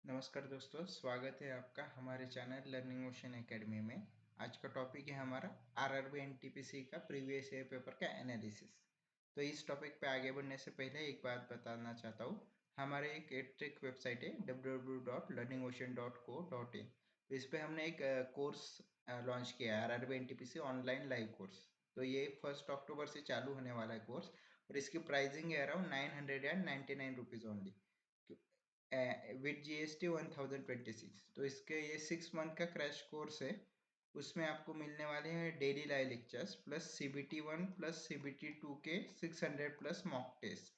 नमस्कार दोस्तों, स्वागत है आपका हमारे चैनल लर्निंग मोशन एकेडमी में। आज का टॉपिक है हमारा आरआरबी एनटीपीसी का प्रीवियस ईयर पेपर का एनालिसिस। तो इस टॉपिक पे आगे बढ़ने से पहले एक बात बताना चाहता हूँ। हमारे एक एडट्रिक वेबसाइट है www.learningocean.co.in। तो इस पे हमने एक कोर्स लॉन्च किया है, RRB NTPC online live course. तो ये 1 अक्टूबर से चालू होने वाला है कोर्स, और इसकी प्राइसिंग है around 999 rupees only with GST 1026। तो इसके ये 6 मंथ का क्रैश कोर्स है। उसमें आपको मिलने वाले हैं daily live lectures plus CBT 1 plus CBT 2 के 600 प्लस मॉक टेस्ट,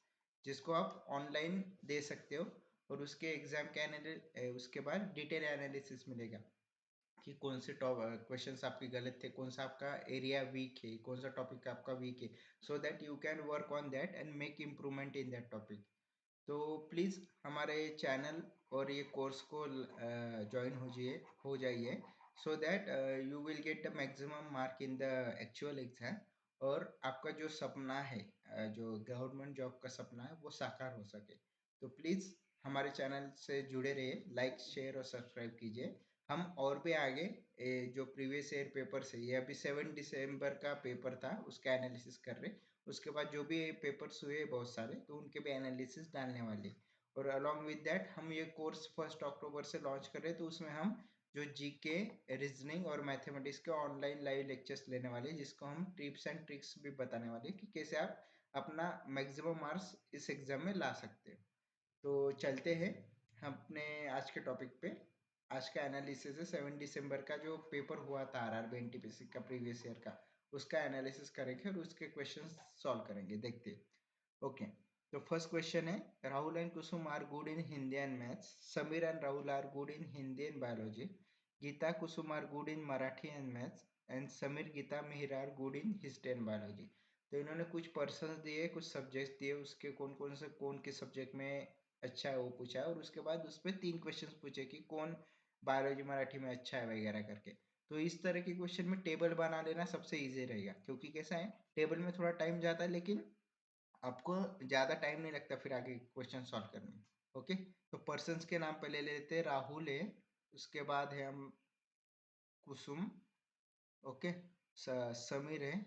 जिसको आप ऑनलाइन दे सकते हो। और उसके एग्जाम के उसके बाद डिटेल एनालिसिस मिलेगा कि कौन से क्वेश्चंस आपके गलत थे, कौन सा आपका एरिया वीक है, कौन सा टॉपिक आपका वीक है, so that you can work on that and make improvement in that topic. तो प्लीज़ हमारे चैनल और ये कोर्स को ज्वाइन हो जाइए, so that you will get the maximum mark in the actual exam, और आपका जो सपना है, जो गवर्नमेंट जॉब का सपना है, वो साकार हो सके। तो प्लीज़ हमारे चैनल से जुड़े रहिए, लाइक शेयर और सब्सक्राइब कीजिए। हम और भी आगे जो प्रीवियस ईयर पेपर से, ये अभी 7 दिसंबर का पेपर था, उसका एनालिसिस कर रहे। उसके बाद जो भी पेपर्स हुए बहुत सारे, तो उनके भी एनालिसिस डालने वाले। और अलॉन्ग विद दैट हम ये कोर्स 1 अक्टूबर से लॉन्च कर रहे हैं। तो उसमें हम जो जीके, रीजनिंग और मैथमेटिक्स के ऑनलाइन लाइव लेक्चर्स लेने वाले, जिसको हम टिप्स एंड ट्रिक्स भी बताने वाले कि कैसे आप अपना मैक्सिमम मार्क्स इस एग्जाम में ला सकते हो। तो चलते हैं हम अपने आज के टॉपिक पे। आज का एनालिसिस है 7 दिसंबर का जो पेपर हुआ था आरआरबी एनटीपीसी का प्रीवियस ईयर का, उसका एनालिसिस करेंगे और उसके क्वेश्चंस सॉल्व करेंगे। देखते हैं। ओके, तो फर्स्ट क्वेश्चन है, Rahul and Kusum are good in Hindi and maths, Sameer and Rahul are good in Hindi and biology, Geeta Kusum are good in Marathi and maths, and Sameer Geeta Mihir are good in history and biology. तो इन्होंने कुछ पर्सन दिए, कुछ सब्जेक्ट दिए, उसके कौन के सब्जेक्ट में अच्छा है वो पूछा है, और उसके बाद उस पर 3 क्वेश्चन पूछे कि कौन बायोलॉजी मराठी में अच्छा है वगैरह करके। तो इस तरह के क्वेश्चन में टेबल बना लेना सबसे इजी रहेगा, क्योंकि कैसा है, टेबल में थोड़ा टाइम जाता है, लेकिन आपको ज़्यादा टाइम नहीं लगता फिर आगे क्वेश्चन सॉल्व करने में। ओके, तो पर्सन्स के नाम पहले ले लेते हैं। राहुल है, उसके बाद है हम कुसुम। ओके, समीर है,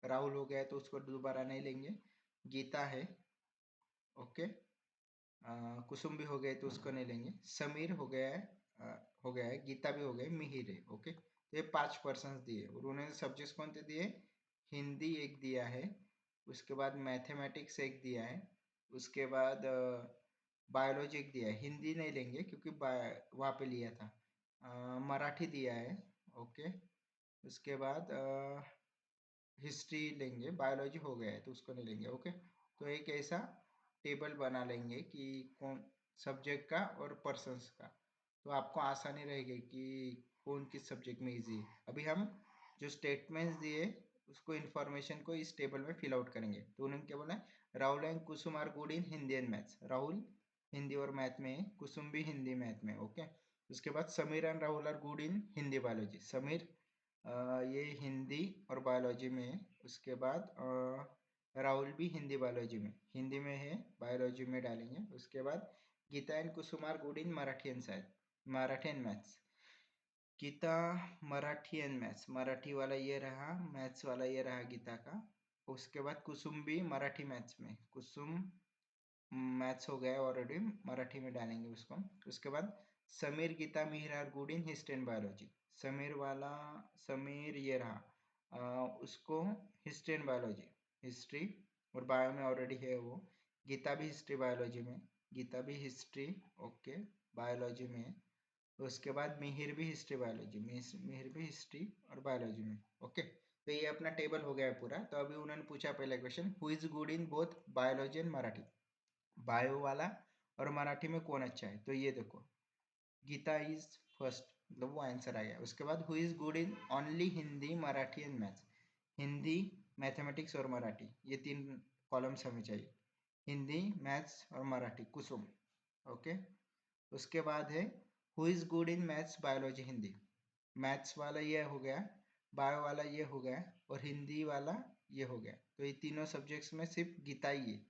राहुल हो गया है तो उसको दोबारा नहीं लेंगे। गीता है, ओके, कुसुम भी हो गए तो उसको नहीं लेंगे। समीर हो गया है, हो गया है, गीता भी हो गए, मिहिर है। ओके, तो ये 5 पर्सन दिए, और उन्होंने सब्जेक्ट्स कौन से दिए, हिंदी एक दिया है, उसके बाद मैथमेटिक्स एक दिया है, उसके बाद बायोलॉजी एक दिया है। हिंदी नहीं लेंगे क्योंकि वहाँ पे लिया था। मराठी दिया है, ओके, उसके बाद हिस्ट्री लेंगे, बायोलॉजी हो गया है तो उसको नहीं लेंगे। ओके, तो एक ऐसा टेबल बना लेंगे कि कौन सब्जेक्ट का और पर्सन्स का, तो आपको आसानी रहेगी कि कौन किस सब्जेक्ट में इजी है। अभी हम जो स्टेटमेंट्स दिए उसको इन्फॉर्मेशन को इस टेबल में फिल आउट करेंगे। तो उन्होंने क्या बोला है, Rahul and Kusum are good in Hindi and maths. Rahul Hindi और मैथ में है, कुसुम भी हिंदी मैथ में। ओके, उसके बाद Sameer and Rahul are good in Hindi biology. Sameer ये हिंदी और बायोलॉजी में है। उसके बाद राहुल भी हिंदी बायोलॉजी में, हिंदी में है, बायोलॉजी में डालेंगे। उसके बाद Geeta and Kusum are good in Marathi and science, Marathi and maths. Geeta Marathi and maths, Marathi वाला ये रहा, मैथ्स वाला ये रहा गीता का। उसके बाद कुसुम भी मराठी मैथ्स में, कुसुम मैथ्स हो गया ऑलरेडी, मराठी में डालेंगे उसको। उसके बाद Sameer Geeta Mihir are good in history and biology. Sameer वाला, समीर ये रहा, उसको हिस्ट्री एंड बायोलॉजी, हिस्ट्री और बायो में ऑलरेडी है वो। गीता भी हिस्ट्री बायोलॉजी में, गीता भी हिस्ट्री, ओके, बायोलॉजी में। उसके बाद मिहिर भी हिस्ट्री बायोलॉजी, मिहिर भी हिस्ट्री और बायोलॉजी में। ओके, तो ये अपना टेबल हो गया है पूरा। तो अभी उन्होंने पूछा पहला question, who is good in both biology and Marathi, bio वाला और मराठी में कौन अच्छा है। तो ये देखो, गीता इज फर्स्ट, मतलब वो आंसर आ गया। उसके बाद who is good in only Hindi Marathi and maths, Hindi, mathematics और मराठी, ये 3 कॉलम्स हमें चाहिए, हिंदी, मैथ्स और मराठी, कुसुम। ओके, उसके बाद है who is good in maths biology Hindi, maths वाला ये हो गया, बायो वाला ये हो गया, और हिंदी वाला ये हो गया। तो ये तीनों सब्जेक्ट्स में सिर्फ गीता ही है।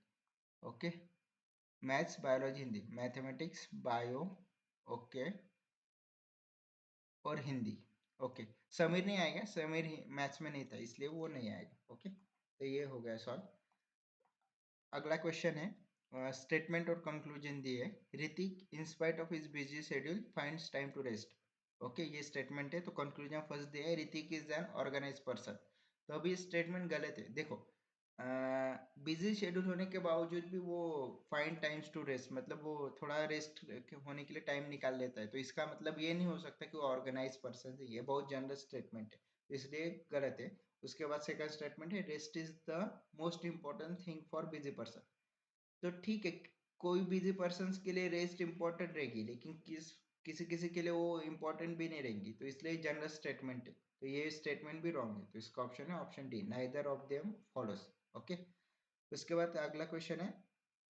Okay, maths biology Hindi, mathematics bio okay, और हिंदी। ओके, समीर नहीं आएगा, समीर मैथ्स में नहीं था इसलिए वो नहीं आएगा। ओके, तो ये हो गया सॉल्व। अगला क्वेश्चन है, स्टेटमेंट और कंक्लूजन दिए। Hrithik in spite of his busy schedule finds time to rest. Okay, ये स्टेटमेंट है। तो कंक्लूजन फर्स्ट दिया है, Hrithik is an organize person. तो अभी स्टेटमेंट गलत है। देखो, बिजी शेड्यूल होने के बावजूद भी वो फाइंड टाइम्स टू रेस्ट, मतलब वो थोड़ा रेस्ट होने के लिए टाइम निकाल लेता है। तो इसका मतलब ये नहीं हो सकता कि वो ऑर्गेनाइज पर्सन है। ये बहुत जनरल स्टेटमेंट है, इसलिए गलत है। उसके बाद सेकंड स्टेटमेंट है, rest is the most important thing for busy person. तो ठीक है, कोई बिजी पर्सन के लिए रेस्ट इंपॉर्टेंट रहेगी, लेकिन किसी किसी के लिए वो इंपॉर्टेंट भी नहीं रहेगी। तो इसलिए जनरल स्टेटमेंट है। तो ये स्टेटमेंट भी रॉन्ग है। तो इसका ऑप्शन है option D, neither of them follows. Okay, उसके बाद अगला क्वेश्चन है,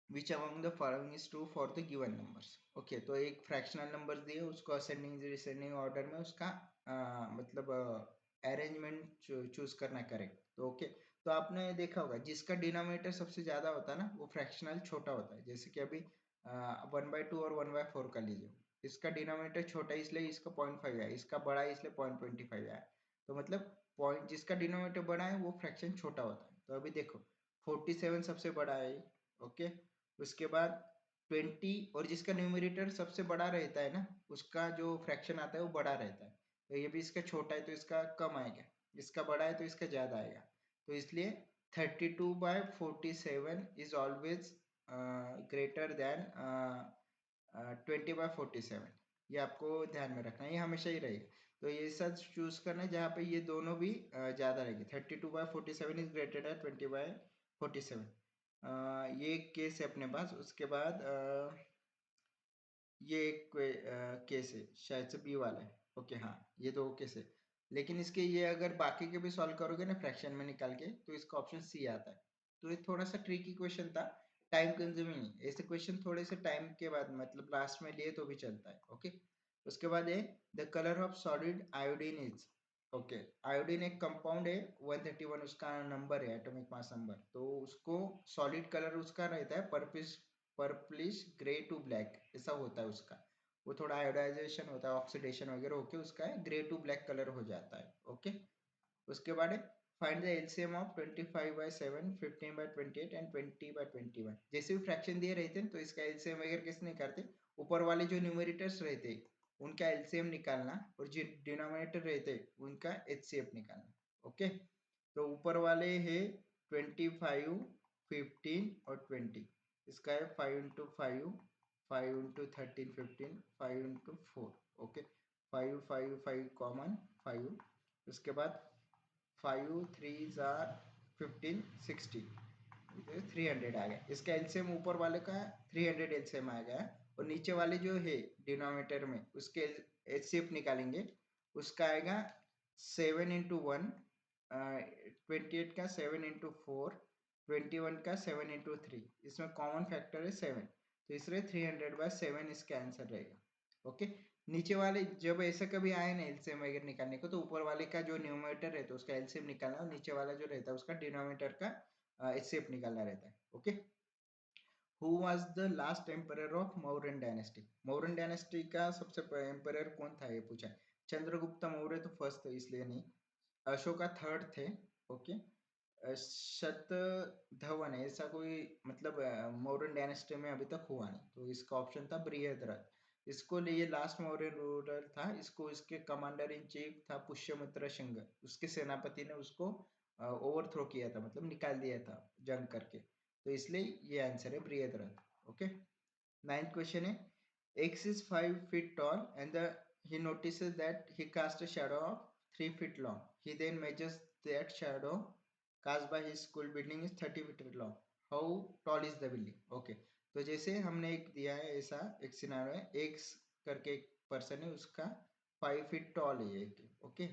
which among the following is true for the given numbers. Okay, तो एक फ्रैक्शनल नंबर दिए, उसको असेंडिंग डिसेंडिंग ऑर्डर में उसका मतलब अरेंजमेंट चूज करना करेक्ट। तो ओके, तो आपने देखा होगा जिसका डिनोमिनेटर सबसे ज्यादा होता है ना, वो फ्रैक्शनल छोटा होता है। जैसे कि अभी 1/2 और 1/4 का लीजिए, इसका डिनोमिनेटर छोटा है इसलिए इसका 0.5 है, इसका बड़ा है इसलिए 0.25 है। तो मतलब पॉइंट जिसका डिनोमिनेटर बड़ा है वो फ्रैक्शन छोटा होता है। तो अभी देखो, 47 सबसे बड़ा है। ओके, उसके बाद 20, और जिसका न्यूमरेटर सबसे बड़ा रहता है ना, उसका जो फ्रैक्शन आता है वो बड़ा रहता है। तो ये भी इसका छोटा है तो इसका कम आएगा, इसका बड़ा है तो इसका ज्यादा आएगा। तो इसलिए 32/47 इज ऑलवेज ग्रेटर देन 20/47। ये आपको ध्यान में रखना है, ये हमेशा ही रहेगा। तो ये सच चूज करना है जहाँ पे ये दोनों भी ज्यादा रहेगी। 32/47 इज ग्रेटर देन 20/47। ये केस है अपने पास। उसके बाद ये एक केस है, शायद से बी वाला है। ओके, हाँ, ये दो केस है। लेकिन इसके ये अगर बाकी के भी सॉल्व करोगे ना फ्रैक्शन में निकाल के, तो इसका ऑप्शन सी आता है। तो ये थोड़ा सा ट्रिकी क्वेश्चन था, टाइम कंज्यूमिंग। ऐसे क्वेश्चन थोड़े से टाइम के बाद मतलब लास्ट में लिए तो भी चलता है। ओके, उसके बाद है, the colour of solid iodine is. Okay, iodine एक कंपाउंड है, 131 उसका नंबर है, एटॉमिक मास नंबर। तो उसको सॉलिड कलर उसका रहता है पर्पलिश ग्रे टू ब्लैक, ऐसा होता है उसका। वो थोड़ा आयोडाइजेशन होता है, ऑक्सीडेशन वगैरह होके उसका ग्रे टू ब्लैक कलर हो जाता है। ओके, उसके बाद find the LCM of 25/7, 15/28 and 20/21। जैसे भी फ्रैक्शन दिए रहते हैं तो इसका एलसीएम वगैरह किस नहीं करते, ऊपर वाले जो न्यूमरेटर्स रहते उनका एलसीएम निकालना, और जो डिनोमिनेटर रहते उनका एचसीएफ निकालना। ओके, तो ऊपर वाले है 25, 15 और 20। इसका है 5 × 5, 5 × 13, 15, 5 × 4। Okay, 5 5 5 common 5। उसके बाद 5 3 × 15, 60, 300 आ गया। इसका एलसीएम ऊपर वाले का 300 एलसीएम आ गया, और नीचे वाले जो है डिनोमिनेटर में उसके एचसीएफ निकालेंगे। उसका आएगा 7 × 1, 28 का 7 × 4, 21 का 7 × 3। इसमें कॉमन फैक्टर है 7, तो इसलिए 300/7 इसका आंसर रहेगा। ओके, नीचे वाले जब ऐसा कभी आए ना एलसीएम वगैरह निकालने को, तो ऊपर वाले का जो न्यूमरेटर रहता है उसका एलसीएम निकालना, और नीचे वाला जो रहता है उसका डिनोमिनेटर का एचसीएफ निकालना रहता है। Okay, who was the last emperor of Mauryan dynasty. Mauryan dynasty का सबसे एम्परर कौन था ये पूछा। चंद्रगुप्त मौर्य तो फर्स्ट थे इसलिए नहीं, अशोका थर्ड थे। ओके, शतधवन है ऐसा कोई, मतलब मौर्यन डायनेस्टी में अभी तक हुआ नहीं। तो इसका ऑप्शन था बृहद्रथ। इसको लिए लास्ट मौर्य रूलर था, इसको इसके कमांडर इन चीफ था पुष्यमित्र शुंग। उसके सेनापति ने उसको ओवरथ्रो किया था, मतलब निकाल दिया था जंग करके। तो इसलिए ये आंसर है बृहद्रथ। ओके, नाइन्थ क्वेश्चन है, X is 5 feet tall and he notices that he casts a shadow of 3 feet long. He then measures that shadow cast by his school building is 30 feet long. How tall is the building? Okay, तो जैसे हमने एक दिया है ऐसा एक scenario है, X करके एक पर्सन है, उसका 5 feet tall है एक। ओके,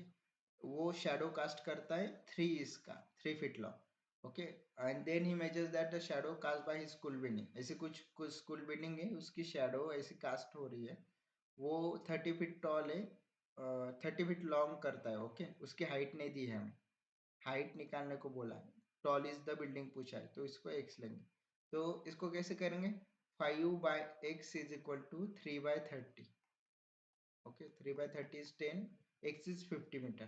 वो शेडो कास्ट करता है 3 feet long. Okay, and then he measures that the shadow cast by his school building. ऐसे कुछ स्कूल बिल्डिंग है उसकी शेडो ऐसी कास्ट हो रही है, वो 30 फीट टॉल है, 30 फीट लॉन्ग करता है। ओके, उसकी हाइट नहीं दी है हमें, हाइट निकालने को बोला है। टॉल इज द बिल्डिंग पूछा है तो इसको एक्स लेंगे। तो इसको कैसे करेंगे, 5/x is equal to 3/30। Okay 3/30 is 10, x is 50 metre,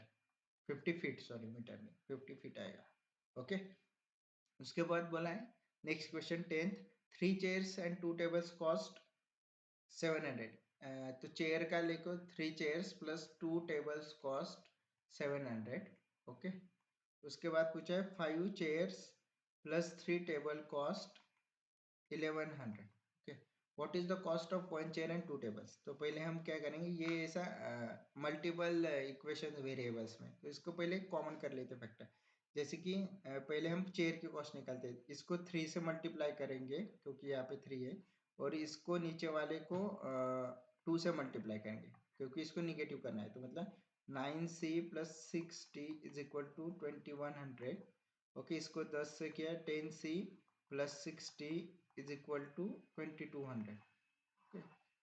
50 feet, sorry metre नहीं, 50 फीट आएगा। ओके उसके बाद बोला है next question 10th, 3 chairs and 2 tables cost 700। तो चेयर का लेको 3 chairs plus 2 tables cost 700। Okay उसके बाद पूछा है 5 chairs plus 3 table cost 1100। Okay what is the cost of 1 chair and 2 tables. तो पहले हम क्या करेंगे, ये ऐसा मल्टीपल इक्वेशन वेरिएबल्स में, तो इसको पहले कॉमन कर लेते फैक्टर। जैसे कि पहले हम चेयर की कॉस्ट निकालते हैं, इसको 3 से मल्टीप्लाई करेंगे क्योंकि यहाँ पे 3 है, और इसको नीचे वाले को 2 से मल्टीप्लाई करेंगे क्योंकि इसको निगेटिव करना है, तो मतलब 9c plus 6t is equal to 2100। Okay इसको 10 से किया 10c plus 6t is equal to 2200।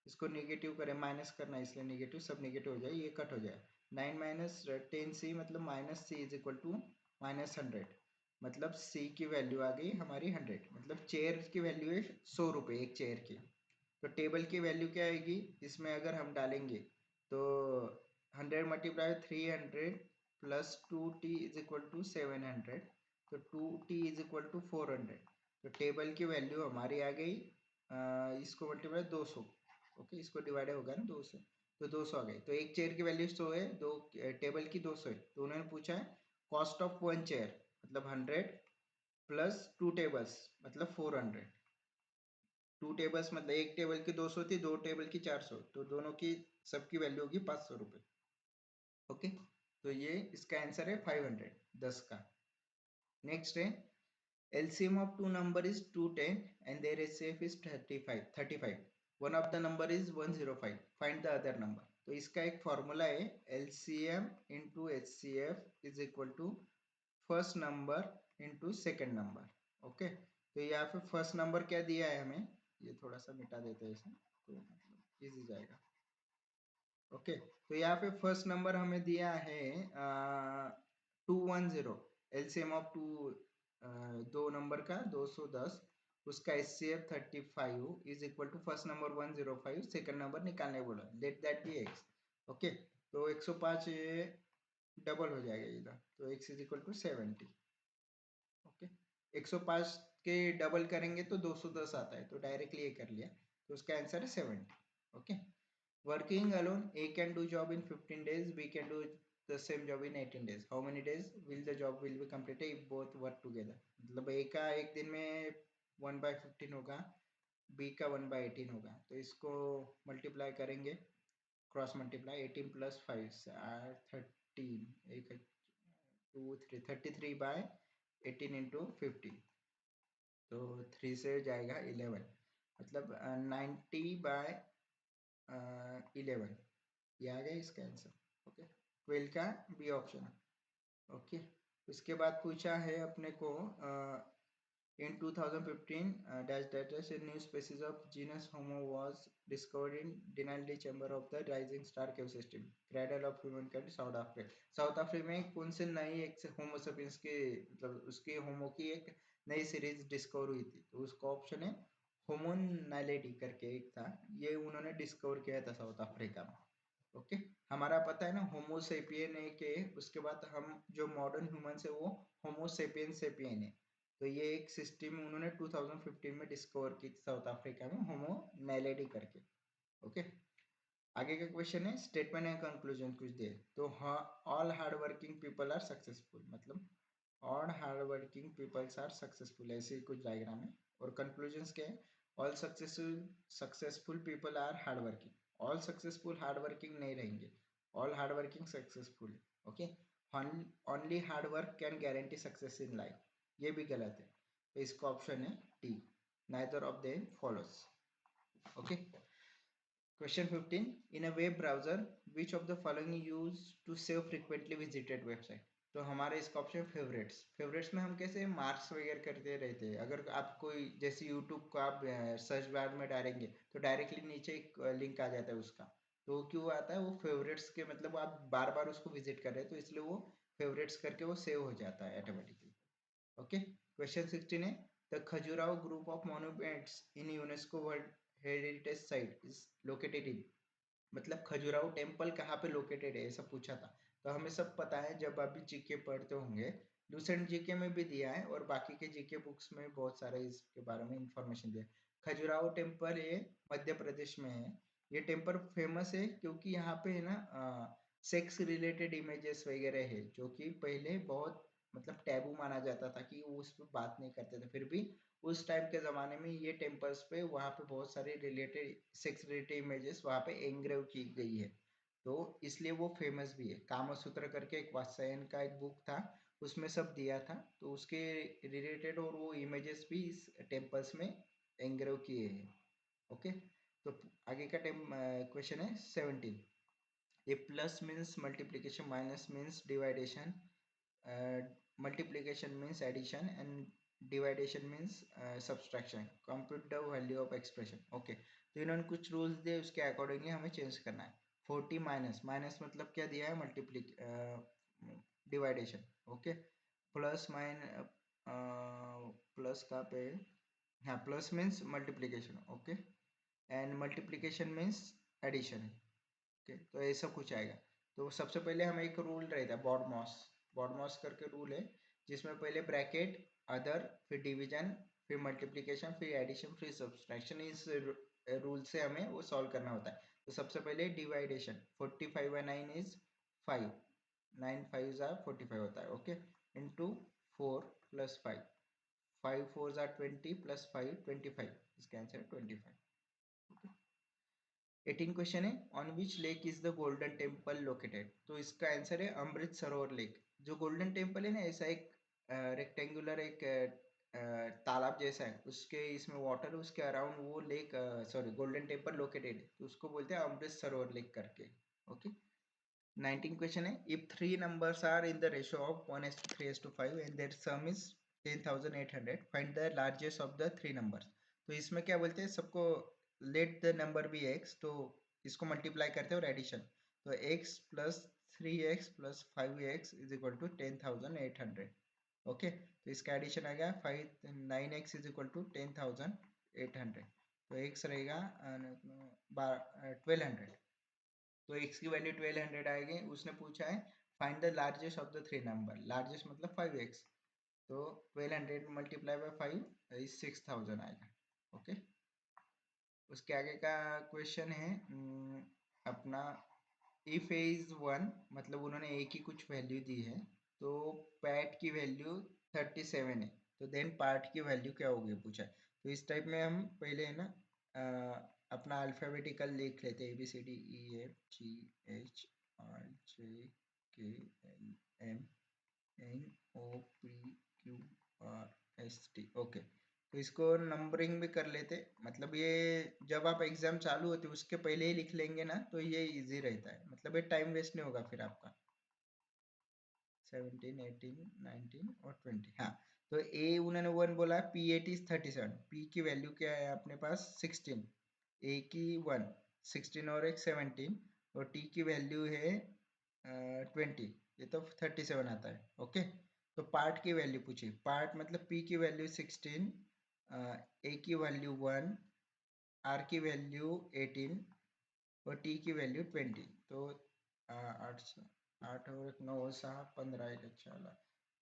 इसको निगेटिव करें, माइनस करना है इसलिए निगेटिव, सब निगेटिव हो जाए, ये कट हो जाए, 9 माइनस 10c मतलब minus c is equal to -100, मतलब c की वैल्यू आ गई हमारी 100, मतलब चेयर की वैल्यू है 100 रुपये एक चेयर की। तो टेबल की वैल्यू क्या आएगी इसमें अगर हम डालेंगे, तो 100 multiply 300 plus 2t is equal to 700, तो 2t इज इक्वल टू 400। तो टेबल की वैल्यू हमारी आ गई इसको मल्टीप्लाई 200। ओके इसको डिवाइड होगा ना 2 से, तो 200 आ गई। तो एक चेयर की वैल्यू 100 है, दो टेबल की 200 है, तो उन्होंने पूछा है कॉस्ट ऑफ 1 चेयर मतलब 100 प्लस 2 टेबल्स मतलब 400। 2 टेबल्स मतलब एक टेबल की 200 थी, 2 टेबल की 400, तो दोनों की सबकी वैल्यू होगी 500 रुपये। ओके तो ये इसका आंसर है 500, 10 का। नेक्स्ट है LCM of two number is 210 and their HCF is 35. One of the number is 105. Find the other number. तो इसका एक फॉर्मूला है LCM into HCF is equal to first number into second number. Okay तो यहाँ पे first number क्या दिया है हमें, ये थोड़ा सा मिटा देते हैं इसे तो मतलब इजी जाएगा। ओके तो यहाँ पे फर्स्ट नंबर हमें दिया है 210, एलसीएम ऑफ टू, दो नंबर का 210, उसका HCF 35 is equal to first number 105, second number निकालने बोला, let that be X. Okay तो 105 ये डबल हो जाएगा इधर, तो x is equal to 70। Okay 105 के डबल करेंगे तो 210 आता है, तो डायरेक्टली ये कर लिया, तो उसका आंसर है 70। Okay working alone A can do job in 15 days, B can do the same job in 18 days. How many days will the job will be completed if both work together? मतलब A का एक दिन में 1/15 होगा, B का 1/18 होगा, तो इसको मल्टीप्लाई करेंगे, क्रॉस मल्टीप्लाई 18 प्लस 5 13, एक 2 3 33/18 इंटू 15, तो 3 से जाएगा 11, मतलब 90/11, ये आ गया इसका आंसर। ओके 12 का बी ऑप्शन। ओके उसके बाद पूछा है अपने को इन 2015 dash dash dash a new species of genus Homo was discovered in Denali Chamber of the Rising Star Cave System, cradle of humankind, south Africa. South Africa में कौन से नई एक होमो सेपियंस के मतलब उसके होमो की एक नई सीरीज डिस्कवर हुई थी, तो उसका ऑप्शन है होमोन नाइलेडी करके एक था, ये उन्होंने डिस्कवर किया था साउथ अफ्रीका में। ओके हमारा पता है ना होमोसेपियन है के, उसके बाद हम जो मॉडर्न ह्यूमन है वो होमोसेपियन सेपियन है, तो ये एक सिस्टम उन्होंने 2015 में डिस्कवर की साउथ अफ्रीका में, होमो नैलेडी करके। ओके आगे का क्वेश्चन है स्टेटमेंट एंड कंक्लूजन कुछ दे, तो all hard working people are successful, मतलब all hard working peoples are successful, ऐसे ही कुछ डायग्राम है। और कंक्लूजन्स क्या है, all successful people are hard working, all successful hard working नहीं रहेंगे, all hard working successful. Okay only hard work can guarantee success in life, ये भी गलत है, तो इसका ऑप्शन है D, neither of them follows. Okay question 15, in a web browser which of the following use to save frequently visited website. तो हमारे इसका ऑप्शन फेवरेट्स, फेवरेट्स में हम कैसे मार्क्स वगैरह करते रहते हैं, अगर आप कोई जैसे यूट्यूब को आप सर्च बार में डालेंगे तो डायरेक्टली नीचे एक लिंक आ जाता है उसका, तो क्यों आता है वो फेवरेट्स के, मतलब आप बार बार उसको विजिट कर रहे हैं तो इसलिए वो फेवरेट्स करके वो सेव हो जाता है ऑटोमेटिकली। ओके क्वेश्चन 16 है the Khajuraho group of monuments in UNESCO world heritage site is located in. मतलब खजुराहो टेम्पल कहाँ पे लोकेटेड है ऐसा पूछा था। तो हमें सब पता है जब अभी जीके पढ़ते होंगे, लूसेंट जीके में भी दिया है और बाकी के जीके बुक्स में बहुत सारे इसके बारे में इंफॉर्मेशन दिया है। खजुराहो टेम्पल ये मध्य प्रदेश में है। ये टेम्पल फेमस है क्योंकि यहाँ पे है ना सेक्स रिलेटेड इमेजेस वगैरह है, जो कि पहले बहुत मतलब टैबू माना जाता था कि वो उस पर बात नहीं करते थे। फिर भी उस टाइम के ज़माने में ये टेम्पल्स पे वहाँ पे बहुत सारे रिलेटेड सेक्स रिलेटेड इमेजेस वहाँ पे एंग्रेव की गई है, तो इसलिए वो फेमस भी है। कामसूत्र करके एक वात्स्यायन का एक बुक था, उसमें सब दिया था, तो उसके रिलेटेड और वो इमेजेस भी इस टेम्पल्स में एंग्रेव किए हैं। ओके, तो आगे का क्वेश्चन है 17। A plus means multiplication, minus means division, multiplication means addition, and dividation means subtraction. Compute the value of expression. Okay, तो इन्होंने कुछ रूल्स दिए, उसके अकॉर्डिंगली हमें चेंज करना है। 40 माइनस, माइनस मतलब क्या दिया है, मल्टीप्लिक डिवाइडेशन। ओके, प्लस प्लस का पे, हाँ plus means multiplication. Okay, and multiplication means addition. Okay, तो ऐसा कुछ आएगा। तो सबसे पहले हमें एक रूल रहता है बॉडमॉस, बॉडमॉस करके रूल है, जिसमें पहले ब्रैकेट, अदर, फिर डिवीजन, फिर मल्टीप्लिकेशन, फिर एडिशन, फिर सब्सट्रैक्शन। इस रूल से हमें वो सॉल्व करना होता है। तो सबसे पहले डिवाइडेशन, 45 बाई 9 इज 5, 9 5 आर 45 होता है। Okay, into 4 plus 5, 5 4 are 20 plus 5 25, इसका आंसर है 25। 18 क्वेश्चन है, on which lake is the Golden temple located. तो इसका आंसर है अमृत सरोवर लेक। जो गोल्डन टेम्पल है ना, ऐसा एक रेक्टेंगुलर एक तालाब जैसा है, उसके इसमें वाटर है, उसके अराउंड वो lake, sorry golden temple located है, तो उसको बोलते हैं अमृत सरोवर लेक करके। ओके, 19 क्वेश्चन है, if three numbers are in the ratio of 1:3:5 and their sum is 10,800, find the largest of the three numbers. तो इसमें क्या बोलते हैं, सबको let the number be x, तो इसको मल्टीप्लाई करते हैं और एडिशन। तो x plus 3x plus 5x is equal to 10,800। Okay, तो इसका एडिशन आ गया 9x इज इक्वल टू 10,800, तो x रहेगा 1200। तो x की वैल्यू 1200 आएगी। उसने पूछा है find the largest of the three number, largest मतलब 5x, तो 1200 मल्टीप्लाई बाय 5 इज 6000 आएगा। ओके, उसके आगे का क्वेश्चन है अपना, इफ ए इज 1, मतलब उन्होंने a की कुछ वैल्यू दी है, तो पैट की वैल्यू 37 है, तो देन पार्ट की वैल्यू क्या होगी पूछा है। तो इस टाइप में हम पहले है ना अपना अल्फाबेटिकल लिख लेते हैं, ABCDEFGHIJKLMNOPQRST। ओके, तो इसको नंबरिंग भी कर लेते, मतलब ये जब आप एग्जाम चालू होते उसके पहले ही लिख लेंगे ना, तो ये इजी रहता है, मतलब ये टाइम वेस्ट नहीं होगा फिर आपका। 17 18 19 और 20, हाँ। तो ए उन्होंने 1 बोला, P8 इज 37, पी की वैल्यू क्या है अपने पास 16, ए की 1 16 और एक 17, और टी की वैल्यू है 20, ये तो 37 आता है। ओके, तो पार्ट की वैल्यू पूछी, पार्ट मतलब पी की वैल्यू 16, ए की वैल्यू 1, आर की वैल्यू 18 और टी की वैल्यू 20। तो 8 और एक 9 6 15 एक 4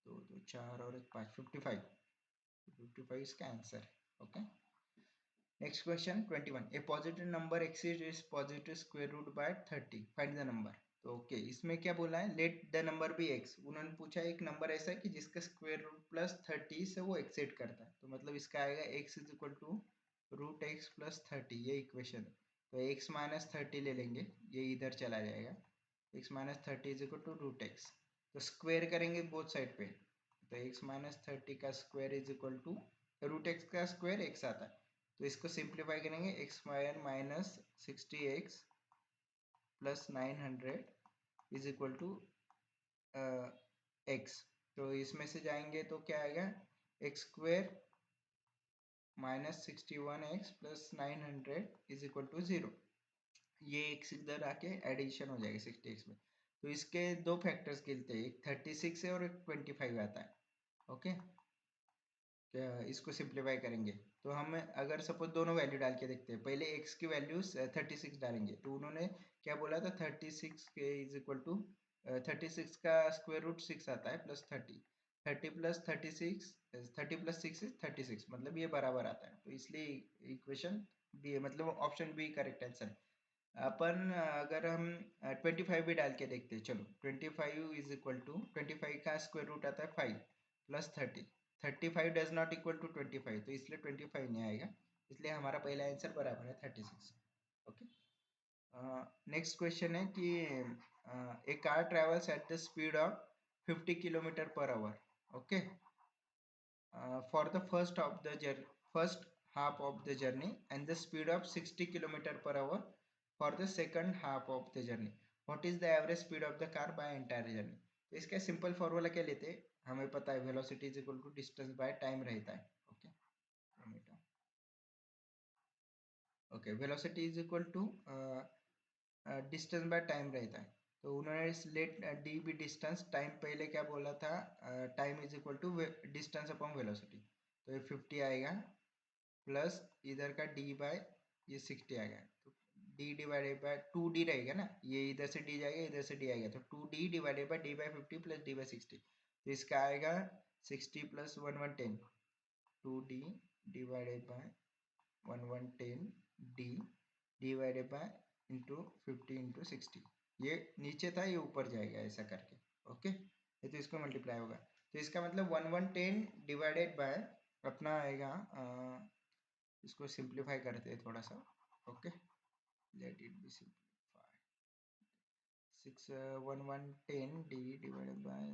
2 2 4 और एक 5 55, 55 इसका आंसर है। Okay, next question 21, a positive number exceed is positive square root by 30, find the number. तो ओके, इसमें क्या बोला है, let the number be x. उन्होंने पूछा एक नंबर ऐसा है कि जिसका स्क्वायर रूट प्लस 30 से वो एक्सीड करता है, तो मतलब इसका आएगा x is equal to root x plus 30, ये इक्वेशन। तो एक्स माइनस 30 ले लेंगे, ये इधर चला जाएगा, x minus 30 is equal to root x. तो स्क्वायर करेंगे बोथ साइड पे, तो एक्स माइनस 30 का square is equal to root x का स्क्वायर एक्स आता है, तो इसको सिंप्लीफाई करेंगे, x square minus 60x plus 900 is equal to x. तो इसमें से जाएंगे तो क्या आएगा, x square minus 61x plus 900 is equal to 0। ये एक्स इधर आके एडिशन हो जाएगा 60x में। तो इसके दो फैक्टर्स गिनते हैं, एक 36 है और एक 25 आता है। ओके, इसको सिंप्लीफाई करेंगे तो हम अगर सपोज दोनों वैल्यू डाल के देखते हैं, पहले x की वैल्यू 36 डालेंगे तो उन्होंने क्या बोला था 36 के इज इक्वल टू 36 का स्क्वायर रूट 6 आता है प्लस 30, 30 प्लस 36, 30 प्लस 6 इज 36, मतलब ये बराबर आता है, तो इसलिए इक्वेशन बी मतलब ऑप्शन बी करेक्ट आंसर है। अपन अगर हम 25 भी डाल के देखते हैं, चलो 25 इज इक्वल टू 25 का स्क्वायर रूट आता है 5 plus 30, 35 does not equal to 25, तो इसलिए 25 नहीं आएगा, इसलिए हमारा पहला आंसर बराबर है 36। ओके, नेक्स्ट क्वेश्चन है कि a car travels at the speed of 50 kilometre per hour, okay, for the first half of the journey and the speed of 60 kilometer per hour for the second half of the journey, what is the average speed of the car by entire journey। तो इसका simple formula क्या लेते हैं, हमें पता है velocity is equal to distance by time रहता है। Okay, okay, velocity is equal to distance by time रहता है, तो उन्होंने let D be distance, time पहले क्या बोला था, time is equal to distance upon velocity, तो ये 50 आएगा प्लस इधर का d बाय ये 60 आ गया, तो d डिवाइडेड बाय 2d रहेगा ना, ये इधर से d जाएगा इधर से d आएगा, तो 2d divided by d by 50 plus d by 60, तो इसका आएगा 60 plus 1110, 2d divided by 1110 d divided by into 50 into 60, ये नीचे था ये ऊपर जाएगा ऐसा करके। ओके, ये तो इसको मल्टीप्लाई होगा, तो इसका मतलब 1110 डिवाइडेड बाय अपना आएगा, इसको सिंप्लीफाई करते हैं थोड़ा सा। Okay, let it be simplify, 1110 d divided bye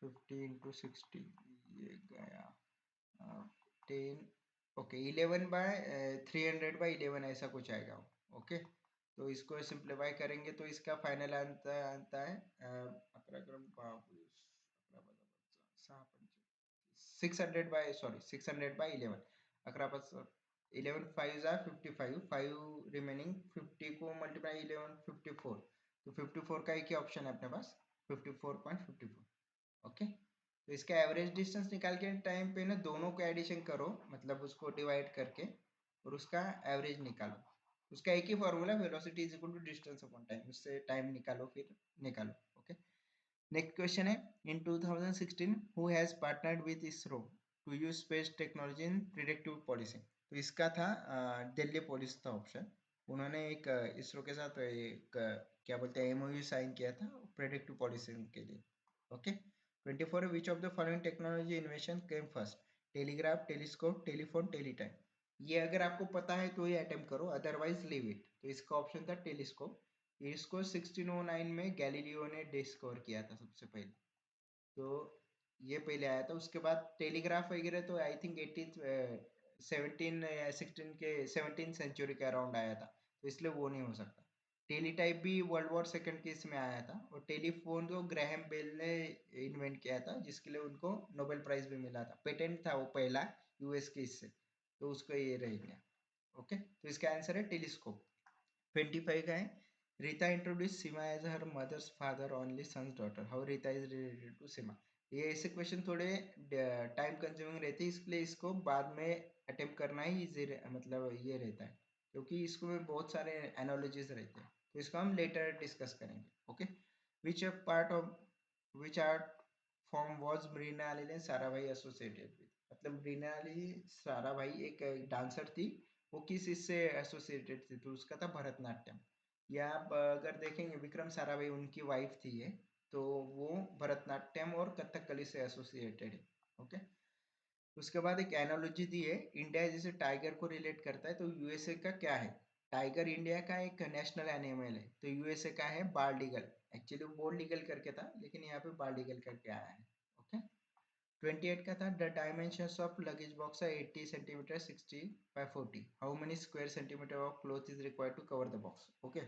50 into 60, ये गया 10, ओके 11 बाय 300 बाय 11 ऐसा कुछ आएगा। ओके, तो इसको सिंप्लीफाई करेंगे तो इसका फाइनल आंसर आता है 600 बाय 11, 11 5 जा 55, 5 रिमेनिंग, 50 को मल्टीप्लाई 11 54, तो 54 का एक ही ऑप्शन है अपने पास 54.54। ओके, तो इसका एवरेज डिस्टेंस निकाल के टाइम पे ना दोनों को एडिशन करो, मतलब उसको डिवाइड करके और उसका एवरेज निकालो, उसका एक ही formula velocity is equal to distance upon time, उससे टाइम निकालो फिर निकालो। ओके, नेक्स्ट क्वेश्चन है, in 2016 who has partnered with ISRO to use space technology in predictive policing, तो इसका था दिल्ली पुलिस था ऑप्शन, उन्होंने एक इसरो के साथ एक क्या बोलते हैं एमओयू साइन किया था प्रिडिक्टिव पॉलिसिंग के लिए। Okay, 24 which of the following technology invention came first, telegraph, telescope, telephone, teletime, ये अगर आपको पता है तो ये अटेम्प्ट करो, अदरवाइज लीव इट, तो इसका ऑप्शन था टेलीस्कोप, इसको 1609 में गैलीलियो ने डिस्कवर किया था सबसे पहले, तो ये पहले आया था, उसके बाद टेलीग्राफ वगैरह तो आई थिंक 17 या 16 के 17 सेंचुरी के अराउंड आया था, तो इसलिए वो नहीं हो सकता। टेलीटाइप भी वर्ल्ड वॉर सेकंड के इसमें आया था, और टेलीफोन को ग्राहम बेल ने इन्वेंट किया था, जिसके लिए उनको नोबेल प्राइज भी मिला था, पेटेंट था वो पहला यूएस के इससे, तो उसको ये रह गया। ओके, तो इसका आंसर है टेलीस्कोप। 25 का है, Rita introduce Seema as her mother's father only sons daughter, how Rita is related to Seema, ये ऐसे क्वेश्चन थोड़े टाइम कंज्यूमिंग रहते हैं, इसलिए इसको बाद में अटेम्प्ट करना ही इजी मतलब ये रहता है, क्योंकि इसको में बहुत सारे एनालॉजीज रहते हैं, तो इसको हम लेटर डिस्कस करेंगे। Okay, which part of which art form was Mrinali ने साराभाई एसोसिएटेड विद, मतलब मृणाली साराभाई एक डांसर थी, वो किस इससे एसोसिएटेड थी, तो उसका था भरतनाट्यम, या आप अगर देखेंगे विक्रम साराभाई उनकी वाइफ थी ये, तो वो भरतनाट्यम और कथकली से एसोसिएटेड है। ओके, उसके बाद एक एनालॉजी दी है, इंडिया जैसे टाइगर को रिलेट करता है, तो यूएसए का क्या है, टाइगर इंडिया का एक नेशनल एनिमल है, तो यूएसए का है बाल्ड ईगल, एक्चुअली वो बोल्ड ईगल करके था लेकिन यहाँ पे बाल्ड ईगल करके आया है। ओके, 28 का था, the dimensions of luggage box है 80 centimeter 60 by 40, how many square centimeter of cloth is required to cover the box. Okay,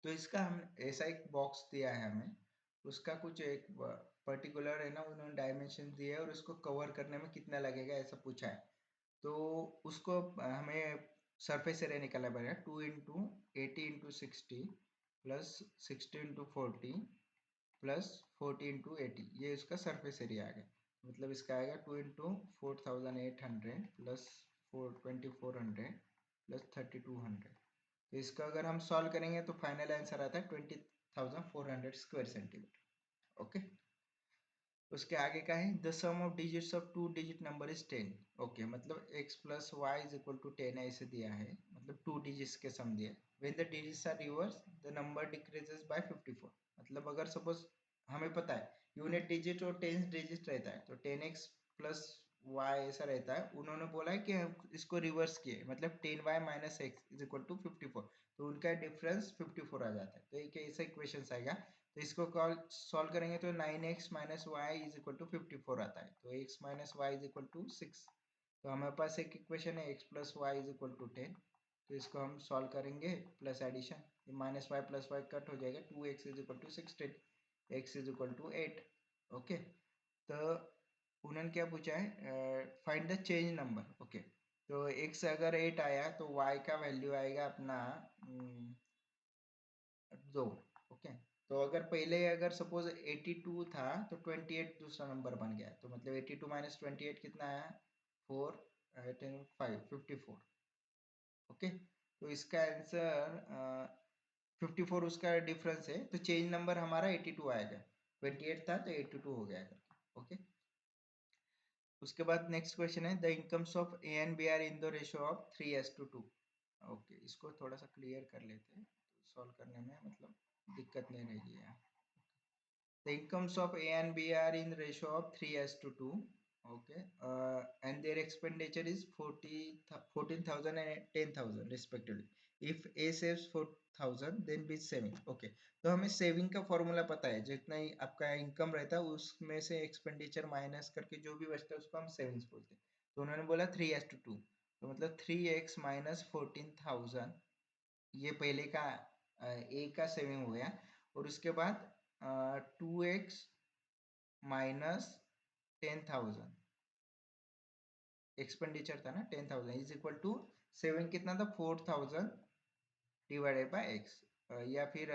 तो इसका हम ऐसा एक बॉक्स दिया है हमें, उसका कुछ एक पर्टिकुलर है ना, उन्होंने डायमेंशन दिया है और उसको कवर करने में कितना लगेगा ऐसा पूछा है, तो उसको हमें सरफेस एरिया निकालना पड़ेगा, 2 into 80 into 60 plus 60 into 40 plus 40 into 80, ये इसका सरफेस एरिया आ गया, मतलब इसका आएगा 2 into 4800 प्लस 2400 प्लस 3200। तो इसका अगर हम सॉल्व करेंगे तो फाइनल आंसर आता है 20,400 स्क्वायर सेंटीमीटर। ओके, उसके आगे का है the sum of digits of two digit number is 10। Okay, मतलब x plus y is equal to 10 ऐसे दिया है, मतलब टू डिजिट्स के सम दिया है। When the digits are reverse the number decreases by 54। मतलब अगर सपोज हमें पता है यूनिट डिजिट और टेंस डिजिट रहता है तो 10x प्लस वाई ऐसा रहता है, उन्होंने बोला है कि हम इसको रिवर्स किए, मतलब 10y minus x is equal to 54, तो उनका डिफरेंस 54 आ जाता है। तो एक ऐसा इक्वेशन आएगा, तो इसको कॉल सॉल्व करेंगे तो 9x minus y is equal to 54 आता है, तो x minus y is equal to 6। तो हमारे पास एक इक्वेशन है x plus y is equal to 10। तो इसको हम सॉल्व करेंगे plus addition, minus y plus y cut हो जाएगा, 2x is equal to 16, x is equal to 8। Okay, तो उन्होंने क्या पूछा है, find the change number. Okay, तो x अगर 8 आया तो y का वैल्यू आएगा अपना 2। ओके, तो अगर पहले अगर सपोज 82 था तो 28 दूसरा नंबर बन गया, तो मतलब 82 माइनस 28 कितना आया, 4 5 54। ओके, तो इसका आंसर 54 उसका डिफरेंस है, तो चेंज नंबर हमारा 82 आएगा, 28 था तो 82 हो गया। ओके, उसके बाद नेक्स्ट क्वेश्चन है the incomes of A and B are in the ratio of 3:2। Okay, इसको थोड़ा सा क्लियर कर लेते हैं, तो सॉल्व करने में मतलब दिक्कत नहीं रहेगी यहाँ। The incomes of A and B are in ratio of 3:2. Okay, and their expenditure is 14,000 and 10,000 respectively. If A saves 4,000, then B is saving. Okay, तो हमें सेविंग का फॉर्मूला पता है, जितना ही आपका इनकम रहता है उसमें से एक्सपेंडिचर माइनस करके जो भी बचता है उसको हम सेविंग्स बोलते हैं। तो उन्होंने बोला 3:2, तो मतलब 3x माइनस 14,000, ये पहले का ए का सेविंग हो गया, और उसके बाद 2x माइनस 10,000 एक्सपेंडिचर था ना, 10,000 इज इक्वल टू सेविंग कितना था, 4,000 डिवाइडेड बाय एक्स, या फिर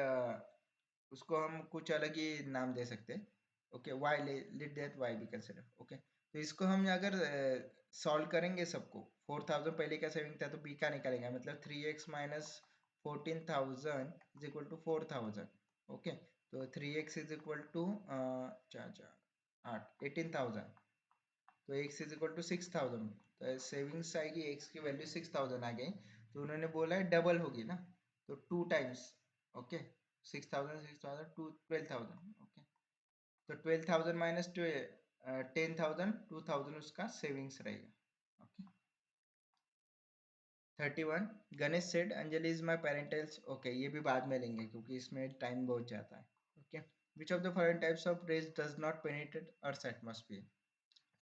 उसको हम कुछ अलग ही नाम दे सकते हैं। Okay, y let that y be consider. Okay, तो इसको हम अगर सॉल्व करेंगे सबको, 4,000 पहले का सेविंग था तो बी का निकालेंगे, मतलब 3x minus 14,000 is equal to 4,000। Okay, तो 3x इज इक्वल टू 18,000, तो x इज इक्वल टू 6,000, तो सेविंग्स आएगी, x की वैल्यू 6,000 आ गई, तो उन्होंने बोला है डबल होगी ना, तो 2 टाइम्स। Okay, 6,000 6,000 to 12,000। ओके, तो 12,000 माइनस 10,000, 2,000 उसका सेविंग्स रहेगा। Okay, 31 Ganesh said Anjali is my parentals. Okay, ये भी बाद में लेंगे क्योंकि इसमें टाइम बहुत जाता है। Okay, which of the following types of rays does not penetrate earth atmosphere.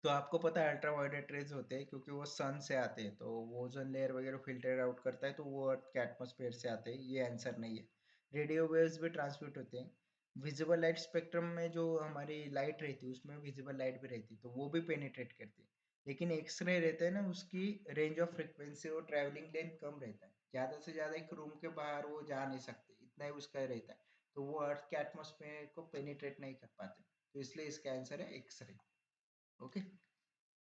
तो आपको पता है अल्ट्रा वायलेट रेज होते हैं क्योंकि वो सन से आते हैं, तो वो ओजोन लेयर वगैरह फिल्टर आउट करता है, तो वो अर्थ के एटमॉस्फेयर से आते हैं, ये आंसर नहीं है। रेडियो वेव्स भी ट्रांसमिट होते हैं, विजिबल लाइट स्पेक्ट्रम में जो हमारी लाइट रहती है उसमें विजिबल लाइट भी रहती है, तो वो भी पेनिट्रेट करती है। लेकिन एक्सरे रहता है ना, उसकी रेंज ऑफ फ्रिक्वेंसी और ट्रैवलिंग लेंथ कम रहता है, ज़्यादा से ज़्यादा एक रूम के बाहर वो जा नहीं सकते, इतना ही उसका रहता है, तो वो अर्थ के एटमॉस्फेयर को पेनिट्रेट नहीं कर पाते, तो इसलिए इसका आंसर है X ray. Okay,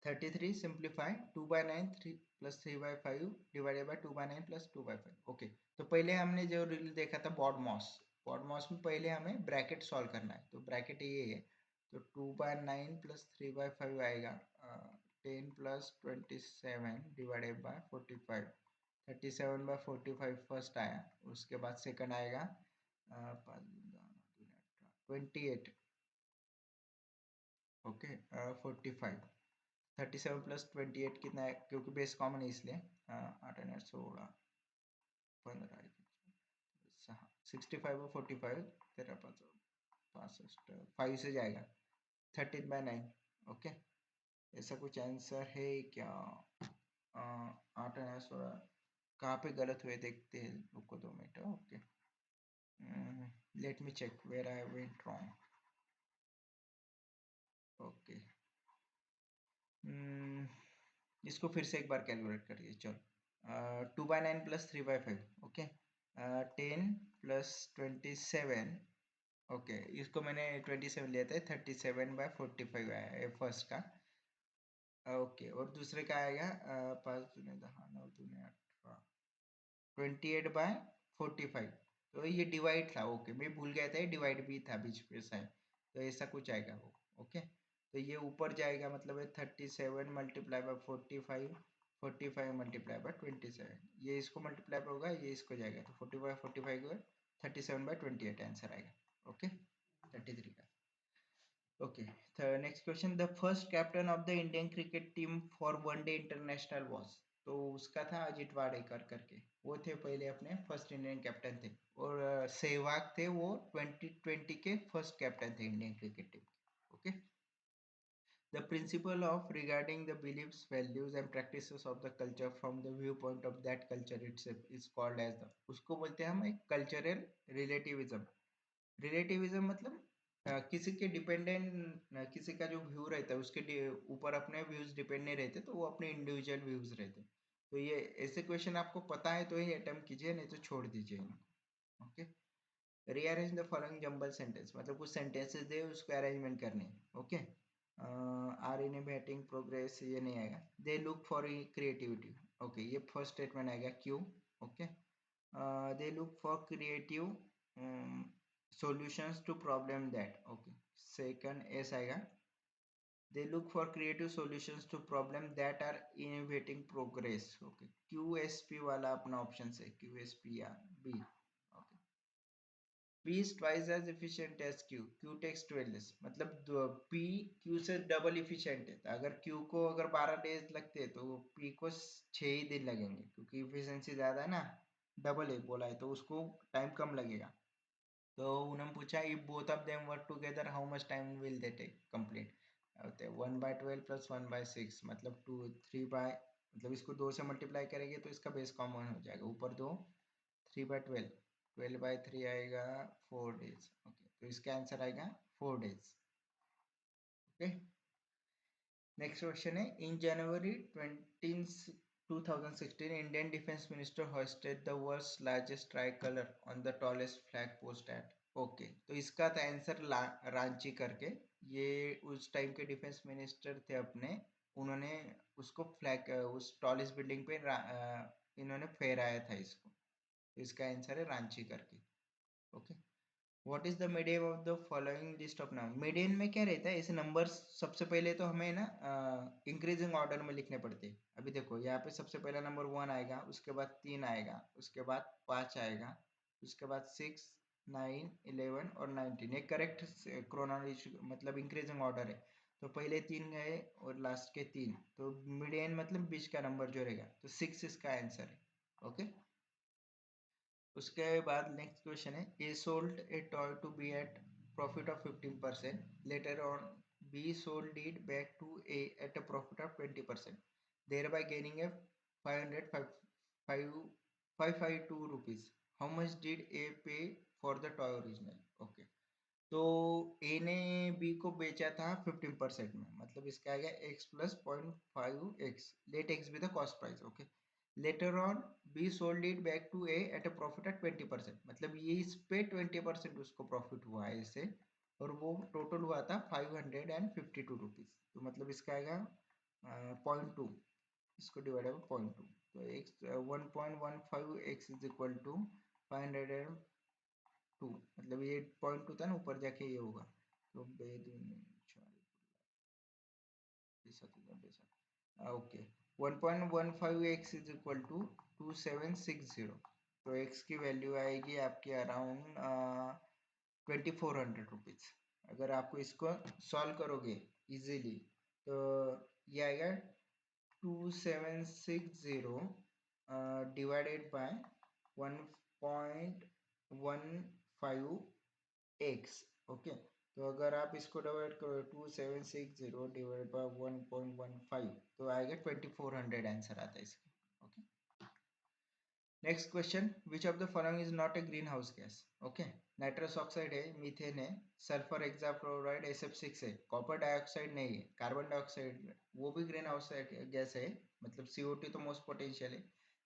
33 simplify 2/9 3 plus 3/5 divided by 2/9 plus 2/5। Okay, तो पहले हमने जो रिल देखा था बॉडमॉस, बॉडमॉस में पहले हमें ब्रैकेट सॉल्व करना है, तो ब्रैकेट ये है, तो 2/9 प्लस 3/5 आएगा 10 प्लस 27 डिवाइडेड बाय 45। 37/45 फर्स्ट आया, उसके बाद सेकंड आएगा 28। ओके, 45। 37 प्लस 28 कितना है, क्योंकि बेस कॉमन है इसलिए 8 16 15 65 और 45 13 5 65 5 से जाएगा 13/9। ओके, ऐसा कुछ आंसर है क्या, 8 16 कहाँ पे गलत हुए देखते हैं, रुको 2 minute. Okay, let me check where I went wrong. Okay, इसको फिर से एक बार कैलकुलेट करिए, चलो 2/9 प्लस 3/5। ओके, 10 प्लस 27 ओके, इसको मैंने 27 लिया था, 37/45 आया है फर्स्ट का। ओके, और दूसरे का आएगा 5 दूने 10 9 दूने 18, 28/45। तो ये डिवाइड था। ओके, मैं भूल गया था, ये डिवाइड भी था बीच पे साइन, तो ऐसा कुछ आएगा वो। ओके, तो ये ऊपर जाएगा, मतलब है 37 मल्टीप्लाई बाय 45, 45 मल्टीप्लाई बाय 27, ये इसको मल्टीप्लाई होगा, ये इसको जाएगा, तो 40/45 को 37/28 आंसर आएगा। ओके, 33 का। Okay, next question, the first captain of the Indian cricket team for one day international was. तो उसका था अजित वाडेकर करके, वो थे पहले अपने फर्स्ट इंडियन कैप्टन थे। और सहवाग थे, वो 2020 के फर्स्ट कैप्टन थे इंडियन क्रिकेट टीम के। Okay, the principle of regarding the beliefs values and practices of the culture from the view point of that culture itself is called as the, उसको बोलते हैं हम एक कल्चरल रिलेटिविज्म। रिलेटिविज्म मतलब किसी के dependent, किसी का जो व्यू रहता है उसके ऊपर अपने व्यूज डिपेंड नहीं रहते, तो वो अपने इंडिविजुअल व्यूज रहते। तो ये ऐसे क्वेश्चन आपको पता है तो ही अटेम्प्ट कीजिए, नहीं तो छोड़ दीजिए इनको। Okay, rearrange the following jumble sentence, मतलब कुछ सेंटेंसेस दे, उसको अरेंजमेंट करनी है। Okay, are in batting progress, ये नहीं आएगा। They look for creativity, okay, ये फर्स्ट स्टेटमेंट आएगा Q. Okay, they look for creative solutions to problem that, okay, second s आएगा, they look for creative solutions to problem that are innovating progress, okay, qsp वाला अपना option है, qsp या b। okay, p is twice as efficient as q takes 12 days, मतलब p q से double efficient है। अगर q को अगर 12 डेज लगते हैं तो p को 6 ही दिन लगेंगे, क्योंकि इफिशिएंसी ज्यादा है ना, डबल है बोला है, तो उसको टाइम कम लगेगा। तो उन्होंने पूछा, if both of them work together how much time will they take complete. 1/12 + 1/6, मतलब 3 बाय, मतलब इसको 2 से मल्टीप्लाई करेंगे तो इसका बेस कॉमन हो जाएगा, ऊपर 2, 3/12, 12/3 आएगा 4 डेज। ओके, तो इसका आंसर आएगा 4 डेज। ओके, नेक्स्ट क्वेश्चन है, in January 2016 Indian defence minister hosted the world's largest tri colour on the tallest flag post at. Okay, तो इसका था आंसर रांची करके। ये उस टाइम के डिफेंस मिनिस्टर थे अपने, उन्होंने उसको फ्लैग उस टॉलेस्ट बिल्डिंग पे इन्होंने फहराया था इसको, तो इसका आंसर है रांची करके। Okay, what is the medium of the following list of noun. Median में क्या रहता है, ऐसे नंबर्स सबसे पहले तो हमें ना इंक्रीजिंग ऑर्डर में लिखने पड़ते हैं। अभी देखो यहाँ पे सबसे पहला नंबर 1 आएगा, उसके बाद 3 आएगा, उसके बाद 5 आएगा, उसके बाद 6, 9, 11 और 19, ये करेक्ट क्रोनोलॉजी मतलब इंक्रीजिंग ऑर्डर है। तो पहले 3 गए और लास्ट के 3, तो मीडियन मतलब बीच का नंबर जो रहेगा, तो 6 इसका आंसर है। ओके, उसके बाद नेक्स्ट क्वेश्चन है, A sold a toy to B at profit of 15%, later on B sold it back to A at a profit of 20%, thereby gaining A 552 rupees, how much did A pay for the toy original. Okay, तो A ने B को बेचा था 15% में, मतलब इसका आ गया x plus 0.5x, let x be the cost price. Okay, later on B sold it back to A at a profit at 20%, मतलब ये इस पे 20% उसको प्रॉफिट हुआ है इससे, और वो टोटल हुआ था 552 रुपीज, तो मतलब इसका आएगा 0.2, इसको डिवाइड बाय 0.2, तो x 1.15x is equal to 502, मतलब ये 0.2 था ना, ऊपर जाके ये होगा, तो okay, 1.15x is equal to 2760, तो x की वैल्यू आएगी आपकी अराउंड 2400 रुपीज। अगर आपको इसको सॉल्व करोगे इजीली, तो ये आएगा 2760 डिवाइडेड बाय 1.15x। ओके, तो अगर आप इसको डिवाइड करो 2760 डिवाइड बाय 1.15, तो आएगा 2400 आंसर आता है इसका। Okay, next question, which of the following is not a green house gas. Okay, nitrous oxide है, मीथेन है, सल्फर हेक्साफ्लोराइड SF6 है, कॉपर डाइऑक्साइड नहीं है, कार्बन डाइऑक्साइड वो भी ग्रीन हाउस गैस है, मतलब CO2 तो मोस्ट पोटेंशियल है,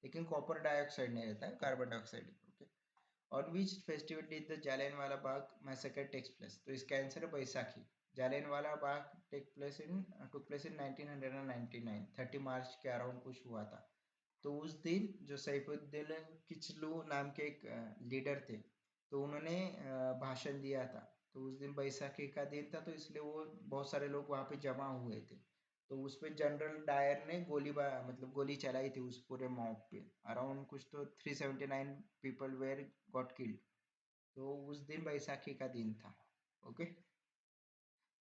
लेकिन कॉपर डाइऑक्साइड नहीं रहता है, कार्बन डाइऑक्साइड। ओके, और which festivity the Jallianwala Bagh massacre takes place, तो इसका आंसर है Baisakhi. Jallianwala Bagh took place in 1999, 30 March के अराउंड कुछ हुआ था। तो उस दिन जो सैफुद्दीन किचलू नाम के एक लीडर थे, तो उन्होंने भाषण दिया था। तो उस दिन बैसाखी का दिन था, तो इसलिए वो बहुत सारे लोग वहाँ पे जमा हुए थे। तो उस पे जनरल डायर ने मतलब गोली चलाई थी उस पूरे मॉब पे। अराउंड कुछ तो 379 पीपल वेर गॉट किल्ड। तो उस दिन बैसाखी का दिन था। Okay.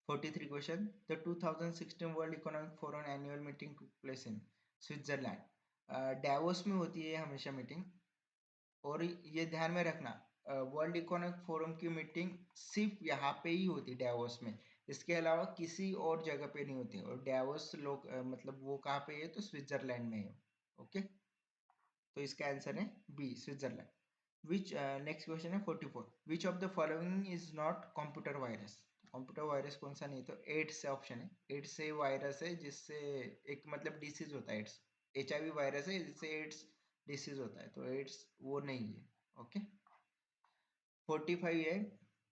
43 question, the 2016 world economic forum annual meeting took place in Switzerland. Davos में होती है हमेशा मीटिंग। और ये ध्यान में रखना, वर्ल्ड इकोनॉमिक फोरम की मीटिंग सिर्फ यहाँ पे ही होती है, डावोस में। इसके अलावा किसी और जगह पे नहीं होती। और डावोस लोग मतलब वो कहाँ पे है, तो स्विट्जरलैंड में है। ओके, तो इसका आंसर है बी, स्विट्जरलैंड। विच नेक्स्ट क्वेश्चन है 44, विच of the following is not computer virus. Computer virus कौन सा नहीं, तो एड्स से ऑप्शन है। एड्स से वायरस है जिससे एक मतलब डिसीज होता है एड्स। HIV वायरस है जिससे एड्स डिसीज होता है, तो एड्स वो नहीं है। ओके। 45 है,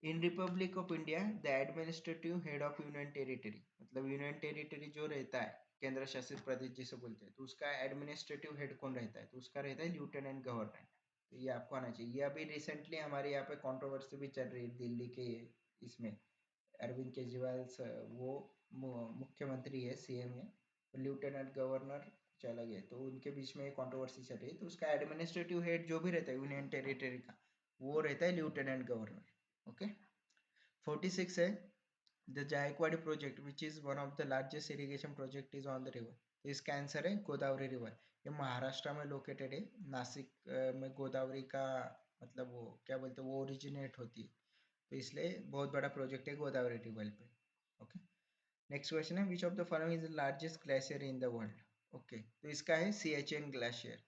in republic of India the administrative head of union territory, मतलब यूनियन टेरिटरी जो रहता है, केंद्र शासित प्रदेश जिसे बोलते हैं, तो उसका एडमिनिस्ट्रेटिव हेड कौन रहता है, तो उसका रहता है लेफ्टिनेंट गवर्नर। तो ये आपको आना चाहिए। ये अभी रिसेंटली हमारे यहाँ पे कंट्रोवर्सी भी चल रही है दिल्ली के इसमें। अरविंद केजरीवाल वो मुख्यमंत्री है, CM है, लेफ्टिनेंट गवर्नर चला गया, तो उनके बीच में कंट्रोवर्सी चल रही है। तो उसका एडमिनिस्ट्रेटिव हेड जो भी रहता है यूनियन टेरिटरी का, वो रहता है लेफ्टिनेंट गवर्नर। ओके। 46 है, the Jayakwadi project which is one of the largest irrigation project is on the river, तो इसका आंसर है गोदावरी रिवर। ये महाराष्ट्र में लोकेटेड है। नासिक में गोदावरी का मतलब वो क्या बोलते हैं, वो ओरिजिनेट होती है। तो इसलिए बहुत बड़ा प्रोजेक्ट है गोदावरी रिवर पे। ओके। नेक्स्ट क्वेश्चन है, विच of the following is the largest glacier in the world. Okay, तो इसका है सियाचिन ग्लेशियर।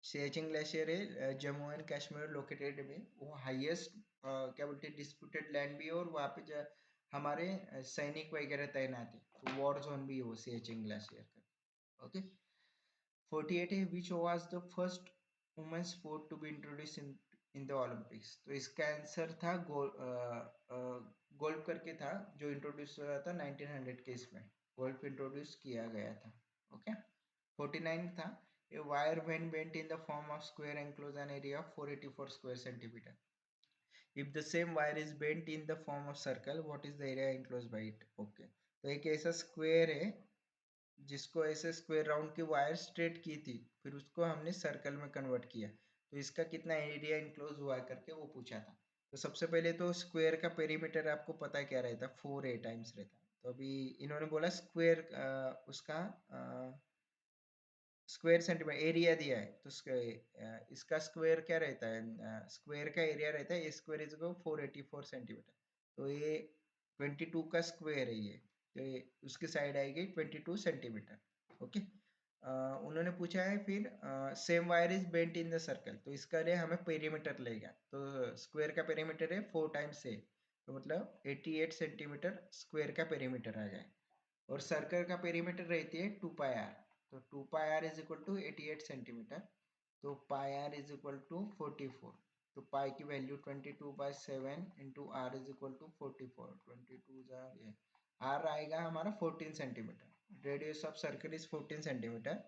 सियाचिन ग्लेशियर है जम्मू एंड कश्मीर लोकेटेड में। वो हाईएस्ट क्या बोलते हैं डिस्प्यूटेड लैंड भी है, और वहाँ पे हमारे सैनिक वगैरह तैनात है, तो वॉर जोन भी है वो सियाचिन ग्लेशियर का। ओके। 48 है, which was the first women sport to be introduce in the Olympics, तो इसका आंसर था गोल्फ करके था, जो इंट्रोड्यूस हुआ था 1900 के इसमें। गोल्फ इंट्रोड्यूस किया गया था। ओके। 49 था, a wire when bent in the form of square enclose an area of 484 square centimeter. If the same wire is bent in the form of circle, what is the area enclosed by it? Okay, तो एक ऐसा square है जिसको ऐसे square round की wire straight की थी, फिर उसको हमने सर्कल में कन्वर्ट किया, तो इसका कितना एरिया इंक्लोज हुआ करके वो पूछा था। तो सबसे पहले तो स्क्वायर का पेरीमीटर आपको पता है क्या रहता है, 4a टाइम्स रहता है। तो अभी इन्होंने बोला स्क्वायर उसका स्क्वायर सेंटीमीटर एरिया दिया है, तो इसका स्क्वायर क्या रहता है, स्क्वायर का एरिया रहता है स्क्वायर इज इक्वल 484 सेंटीमीटर। तो ये 22 का स्क्वायर है ये, तो उसकी साइड आएगी 22 सेंटीमीटर। ओके। उन्होंने पूछा है फिर same wire is bent in the circle, तो इसका लिए हमें पेरीमीटर लेगा। तो स्क्वायर का पेरीमीटर है 4 टाइम्स ए, तो मतलब 88 सेंटीमीटर स्क्वायर का पेरीमीटर आ जाए। और सर्कल का पेरीमीटर रहती है 2πr, तो 2πr is equal to 88 centimeter, तो pi r is equal to 44। तो पाई की value 22/7 into r is equal to 44, 22 ये आर आएगा हमारा 14 centimeter. Radius of circle is 14 centimeter.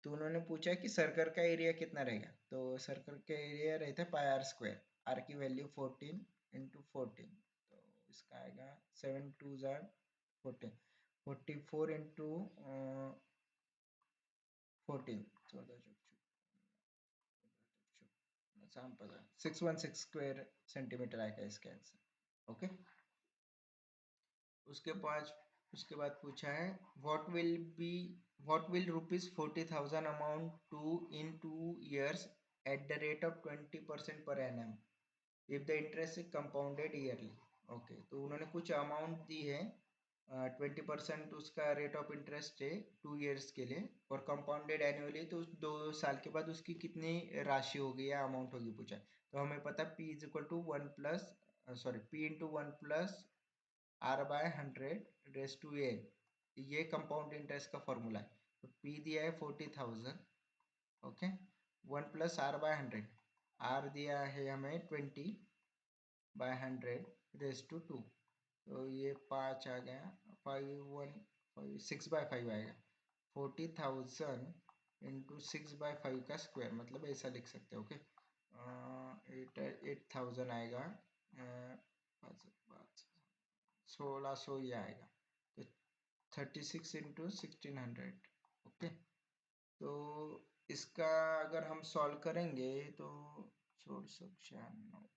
तो उन्होंने पूछा कि सर्कल का एरिया कितना रहेगा, तो सर्कल का एरिया रहता है पाई आर स्क्वायर, आर की वैल्यू 14 इंटू 14, तो इसका आएगा 7 2 14, 44 इंटू 14, 616 स्क्वायर सेंटीमीटर आएगा इसका आंसर। ओके। उसके बाद पूछा है, what will rupees 40,000 amount to in 2 years at the rate of 20% per annum if the interest is compounded yearly. Okay, तो उन्होंने कुछ अमाउंट दी है, 20% उसका रेट ऑफ इंटरेस्ट है 2 years के लिए, और कंपाउंडेड एनुअली, तो 2 साल के बाद उसकी कितनी राशि होगी या अमाउंट होगी पूछा। तो हमें पता P is equal to 1 plus P into 1 plus R/100 raise to A, ये कंपाउंड इंटरेस्ट का फॉर्मूला है। तो P दिया है 40,000, ओके, 1 प्लस R/100, आर दिया है हमें 20/100 रेस टू 2, तो ये 5 आ गया, 6/5 आएगा, 40,000 इंटू 6/5 का स्क्वायर, मतलब ऐसा लिख सकते हो। ओके, 8,000 आएगा, 1600 ये आएगा, तो 36 इंटू 1600। ओके, तो इसका अगर हम सॉल्व करेंगे तो 1696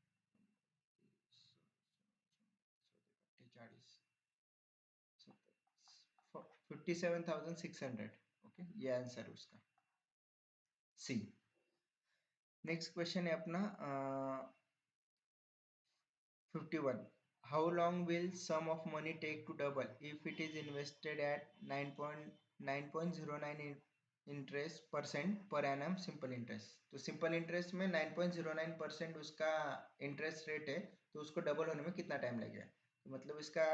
40 57,600। ओके, ये आंसर उसका सी। नेक्स्ट क्वेश्चन है अपना 51। How long will sum of money take to double if it is invested at 9.09 interest percent per annum simple interest? तो सिंपल इंटरेस्ट में 9.09% उसका इंटरेस्ट रेट है, तो उसको डबल होने में कितना टाइम लगेगा? तो मतलब इसका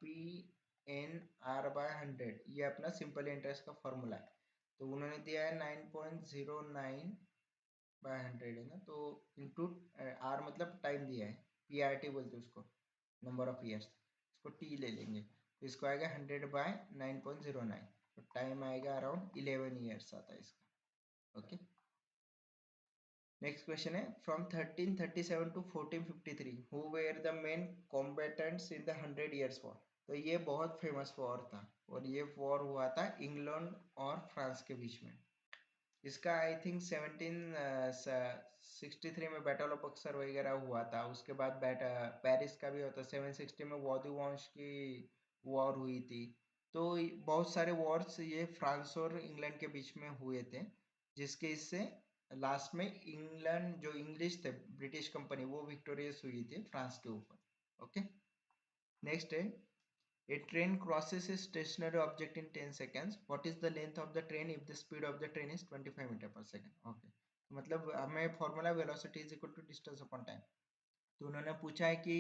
PNR/100 ये अपना सिंपल इंटरेस्ट का फॉर्मूला है। तो उन्होंने दिया है 9.09/100 है ना, तो इंटू आर मतलब टाइम दिया है, PRT बोलते हैं उसको, नंबर ऑफ ईयर्स, इसको टी ले लेंगे, तो इसको आएगा 100/9.09, तो टाइम आएगा अराउंड 11 ईयर्स आता है इसका। ओके, नेक्स्ट क्वेश्चन है from 1337 to 1453 who were the main combatants in the 100 Years war? तो ये बहुत फेमस वॉर था, और ये वॉर हुआ था इंग्लैंड और फ्रांस के बीच में। इसका आई थिंक 1763 में बैटल ऑफ बक्सर वगैरह हुआ था, उसके बाद पेरिस का भी होता, 760 में वॉश की वॉर हुई थी। तो बहुत सारे वॉर्स ये फ्रांस और इंग्लैंड के बीच में हुए थे, जिसके इससे लास्ट में इंग्लैंड जो इंग्लिश थे, ब्रिटिश कंपनी, वो विक्टोरियस हुई थी फ्रांस के ऊपर। ओके, नेक्स्ट है a train crosses a stationary object in 10 seconds. What is the length of the train if the speed of the train is 25 meter per second? Okay, तो मतलब हमें formula velocity is equal to distance upon time. तो उन्होंने पूछा है कि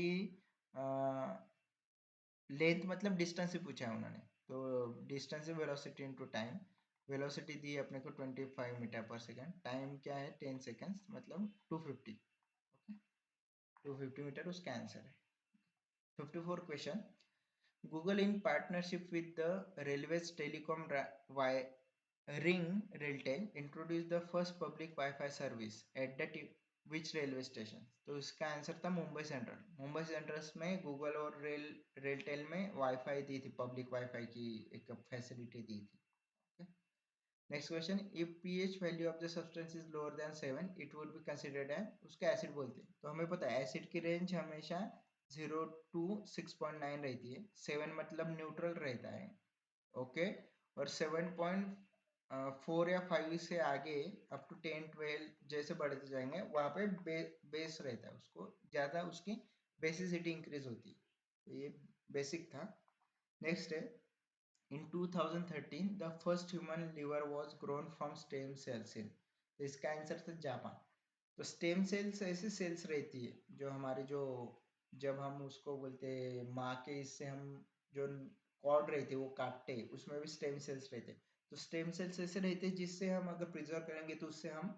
length मतलब distance ही पूछा है उन्होंने, तो डिस्टेंस है वेलोसिटी इनटू टाइम। वेलोसिटी दी अपने को 25 मीटर पर सेकेंड, टाइम क्या है 10 सेकेंड्स, मतलब 250। ओके, 250 मीटर उसका आंसर है। 54 question, Google in partnership with the Railways Telecom Ring Railtel introduced the first public Wi-Fi service at the which railway station? तो इसका answer था मुंबई सेंट्रल। मुंबई सेंट्रल में Google और रेलटेल में वाईफाई दी थी, पब्लिक वाईफाई की एक फैसिलिटी दी थी। Next question, if pH value of the substance is lower than 7 it would be considered as, उसका एसिड बोलते हैं। तो हमें पता है एसिड की रेंज हमेशा 0 to 6.9 रहती है, 7 मतलब न्यूट्रल रहता है। ओके, और 7.4 या 5 से आगे अप टू 10-12 जैसे बढ़ते जाएंगे, वहाँ पे बेस रहता है, उसको ज़्यादा उसकी बेसिसिटी इंक्रीज होती है। तो ये बेसिक था। नेक्स्ट है, in 2013 the first human liver was grown from stem cells in, तो इसका आंसर था जापान। तो स्टेम सेल्स ऐसी सेल्स रहती है जो हमारे जो, जब हम उसको बोलते हैं माँ के, इससे हम जो कॉर्ड रहते वो काटते हैं, उसमें भी स्टेम सेल्स रहते हैं। तो स्टेम सेल्स ऐसे रहते हैं जिससे हम अगर प्रिजर्व करेंगे तो उससे हम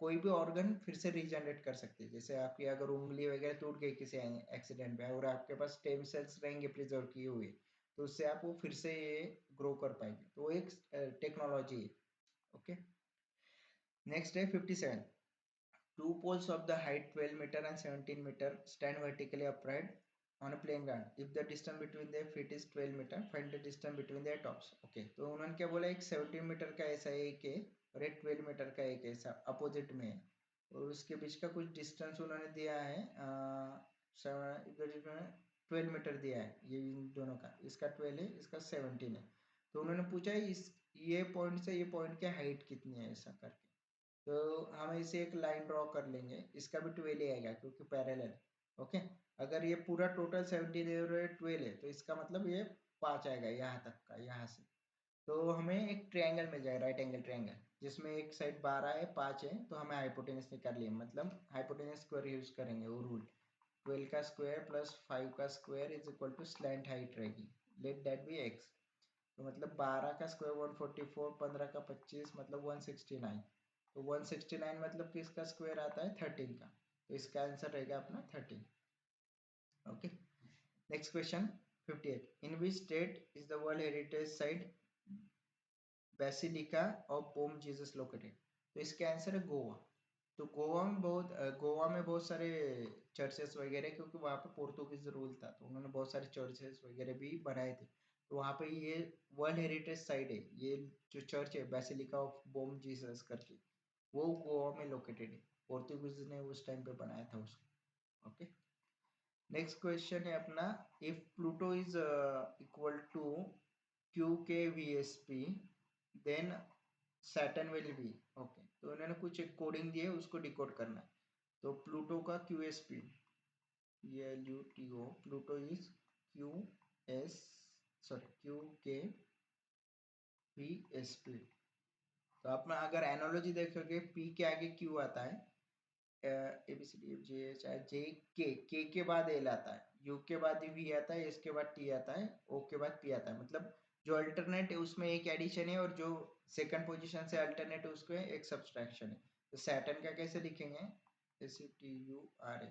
कोई भी ऑर्गन फिर से रीजनरेट कर सकते हैं। जैसे आपकी अगर उंगली वगैरह टूट गई किसी एक्सीडेंट में, और आपके पास स्टेम सेल्स रहेंगे प्रिजर्व किए हुए, तो उससे आप वो फिर से ये ग्रो कर पाएंगे, तो वो एक टेक्नोलॉजी है। ओके, नेक्स्ट है 57। Two poles of the height 12 meter and 17 meter stand vertically upright on a plain ground. If the distance between their feet is 12 meter, find the distance between their tops. Okay, तो उन्होंने क्या बोला, एक 17 metre का ऐसा एक है और एक 12 मीटर का एक ऐसा अपोजिट में है, और उसके बीच का कुछ डिस्टेंस उन्होंने दिया है, इधर 12 मीटर दिया है, ये इन दोनों का, इसका 12 है, इसका 17 है। तो उन्होंने पूछा है इस ये पॉइंट से ये पॉइंट की हाइट कितनी है, ऐसा करके। तो हम इसे एक लाइन ड्रॉ कर लेंगे, इसका भी 12 ही आएगा क्योंकि पैरेलल। ओके, अगर ये पूरा टोटल 17 है और 12 है, तो इसका मतलब ये 5 आएगा यहाँ तक का, यहाँ से। तो हमें एक ट्रायंगल मिल जाएगा, राइट एंगल ट्रायंगल, जिसमें एक साइड 12 है, 5 है, तो हमें हाइपोटेनस निकाल लिया, मतलब हाइपोटेनस स्क्वायर यूज करेंगे, वो रूल 12 का स्क्वायर प्लस 5 का square is equal to slant height रहेगी, लेट दैट बी एक्स। तो मतलब 12 का स्क्वायर 144, 15 का 25 मतलब 169, तो 169 मतलब किसका स्क्वायर आता है 13 का, तो इसका आंसर रहेगा अपना 13। Okay, next question 58, in which state is the world heritage site Basilica of Bom Jesus located? तो इसका आंसर है गोवा। तो गोवा में बहुत सारे चर्चेस वगैरह, क्योंकि वहाँ पे पोर्तुगीज रूल था तो उन्होंने बहुत सारे चर्चेस वगैरह भी बनाए थे। तो वहाँ पे ये वर्ल्ड हेरिटेज साइट है, ये जो चर्च है बेसिलिका ऑफ बोम जीसस करके, वो गोवा में लोकेटेड है। पोर्तुगीज ने उस टाइम पे बनाया था उसको। ओके, नेक्स्ट क्वेश्चन है अपना, if Pluto is equal to Q K V S P then Saturn will be. Okay, तो उन्होंने कुछ एक कोडिंग दी है, उसको डिकोड करना है। तो प्लूटो का Q S P, L U T O, Pluto is Q S sorry Q K V S P. तो आप अगर एनोलॉजी देखोगे, पी के आगे क्यू आता है, A B C D F G H I J K बाद एल आता है, यू के बाद वी आता है, एस के बाद टी आता है, ओ के बाद पी आता है। मतलब जो अल्टरनेट है उसमें एक एडिशन है, और जो सेकंड पोजीशन से अल्टरनेट है उसको एक सब्सट्रैक्शन है। तो सैटर्न का कैसे लिखेंगे, S T U R A,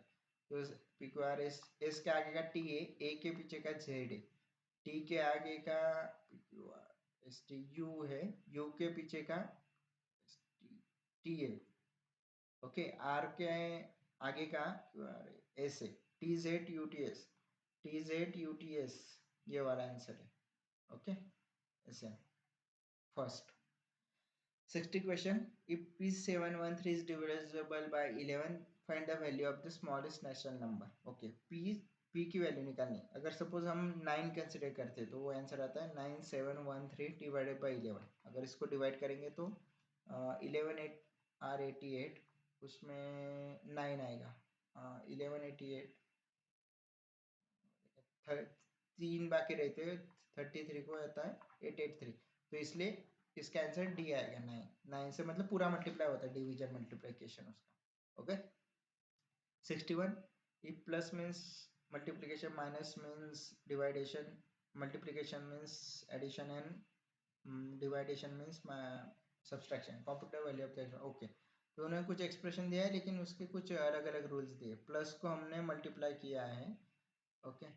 तो P Q R S, S के आगे का टी है, ए के पीछे का जेड है, टी के आगे का P Q R S T U है, यू के पीछे का टी है। ओके, आर के आगे का एस है, T Z U T S, T Z U T S, ये वाला आंसर है। ओके, ऐसे first 60 question, if P713 is divisible by 11 find the value of the smallest natural number। Okay, P की value निकालनी। अगर suppose हम 9 consider करते तो वो आंसर आता है 9713 डिवाइडेड बाई 11। अगर इसको डिवाइड करेंगे तो 11 आर 88, उसमें 9 आएगा, 1188, तीन बाकी रहते हैं, 33 को आता है 883, तो इसलिए इसका आंसर डी आएगा 9। 9 से मतलब पूरा मल्टीप्लाई होता है, डिवीजन मल्टीप्लिकेशन उसका। Okay, 61, if plus means multiplication, minus means division, multiplication means addition, and division means subtraction, computer value of the okay. तो उन्होंने कुछ एक्सप्रेशन दिया है, लेकिन उसके कुछ अलग अलग रूल्स दिए। प्लस को हमने मल्टीप्लाई किया है, ओके,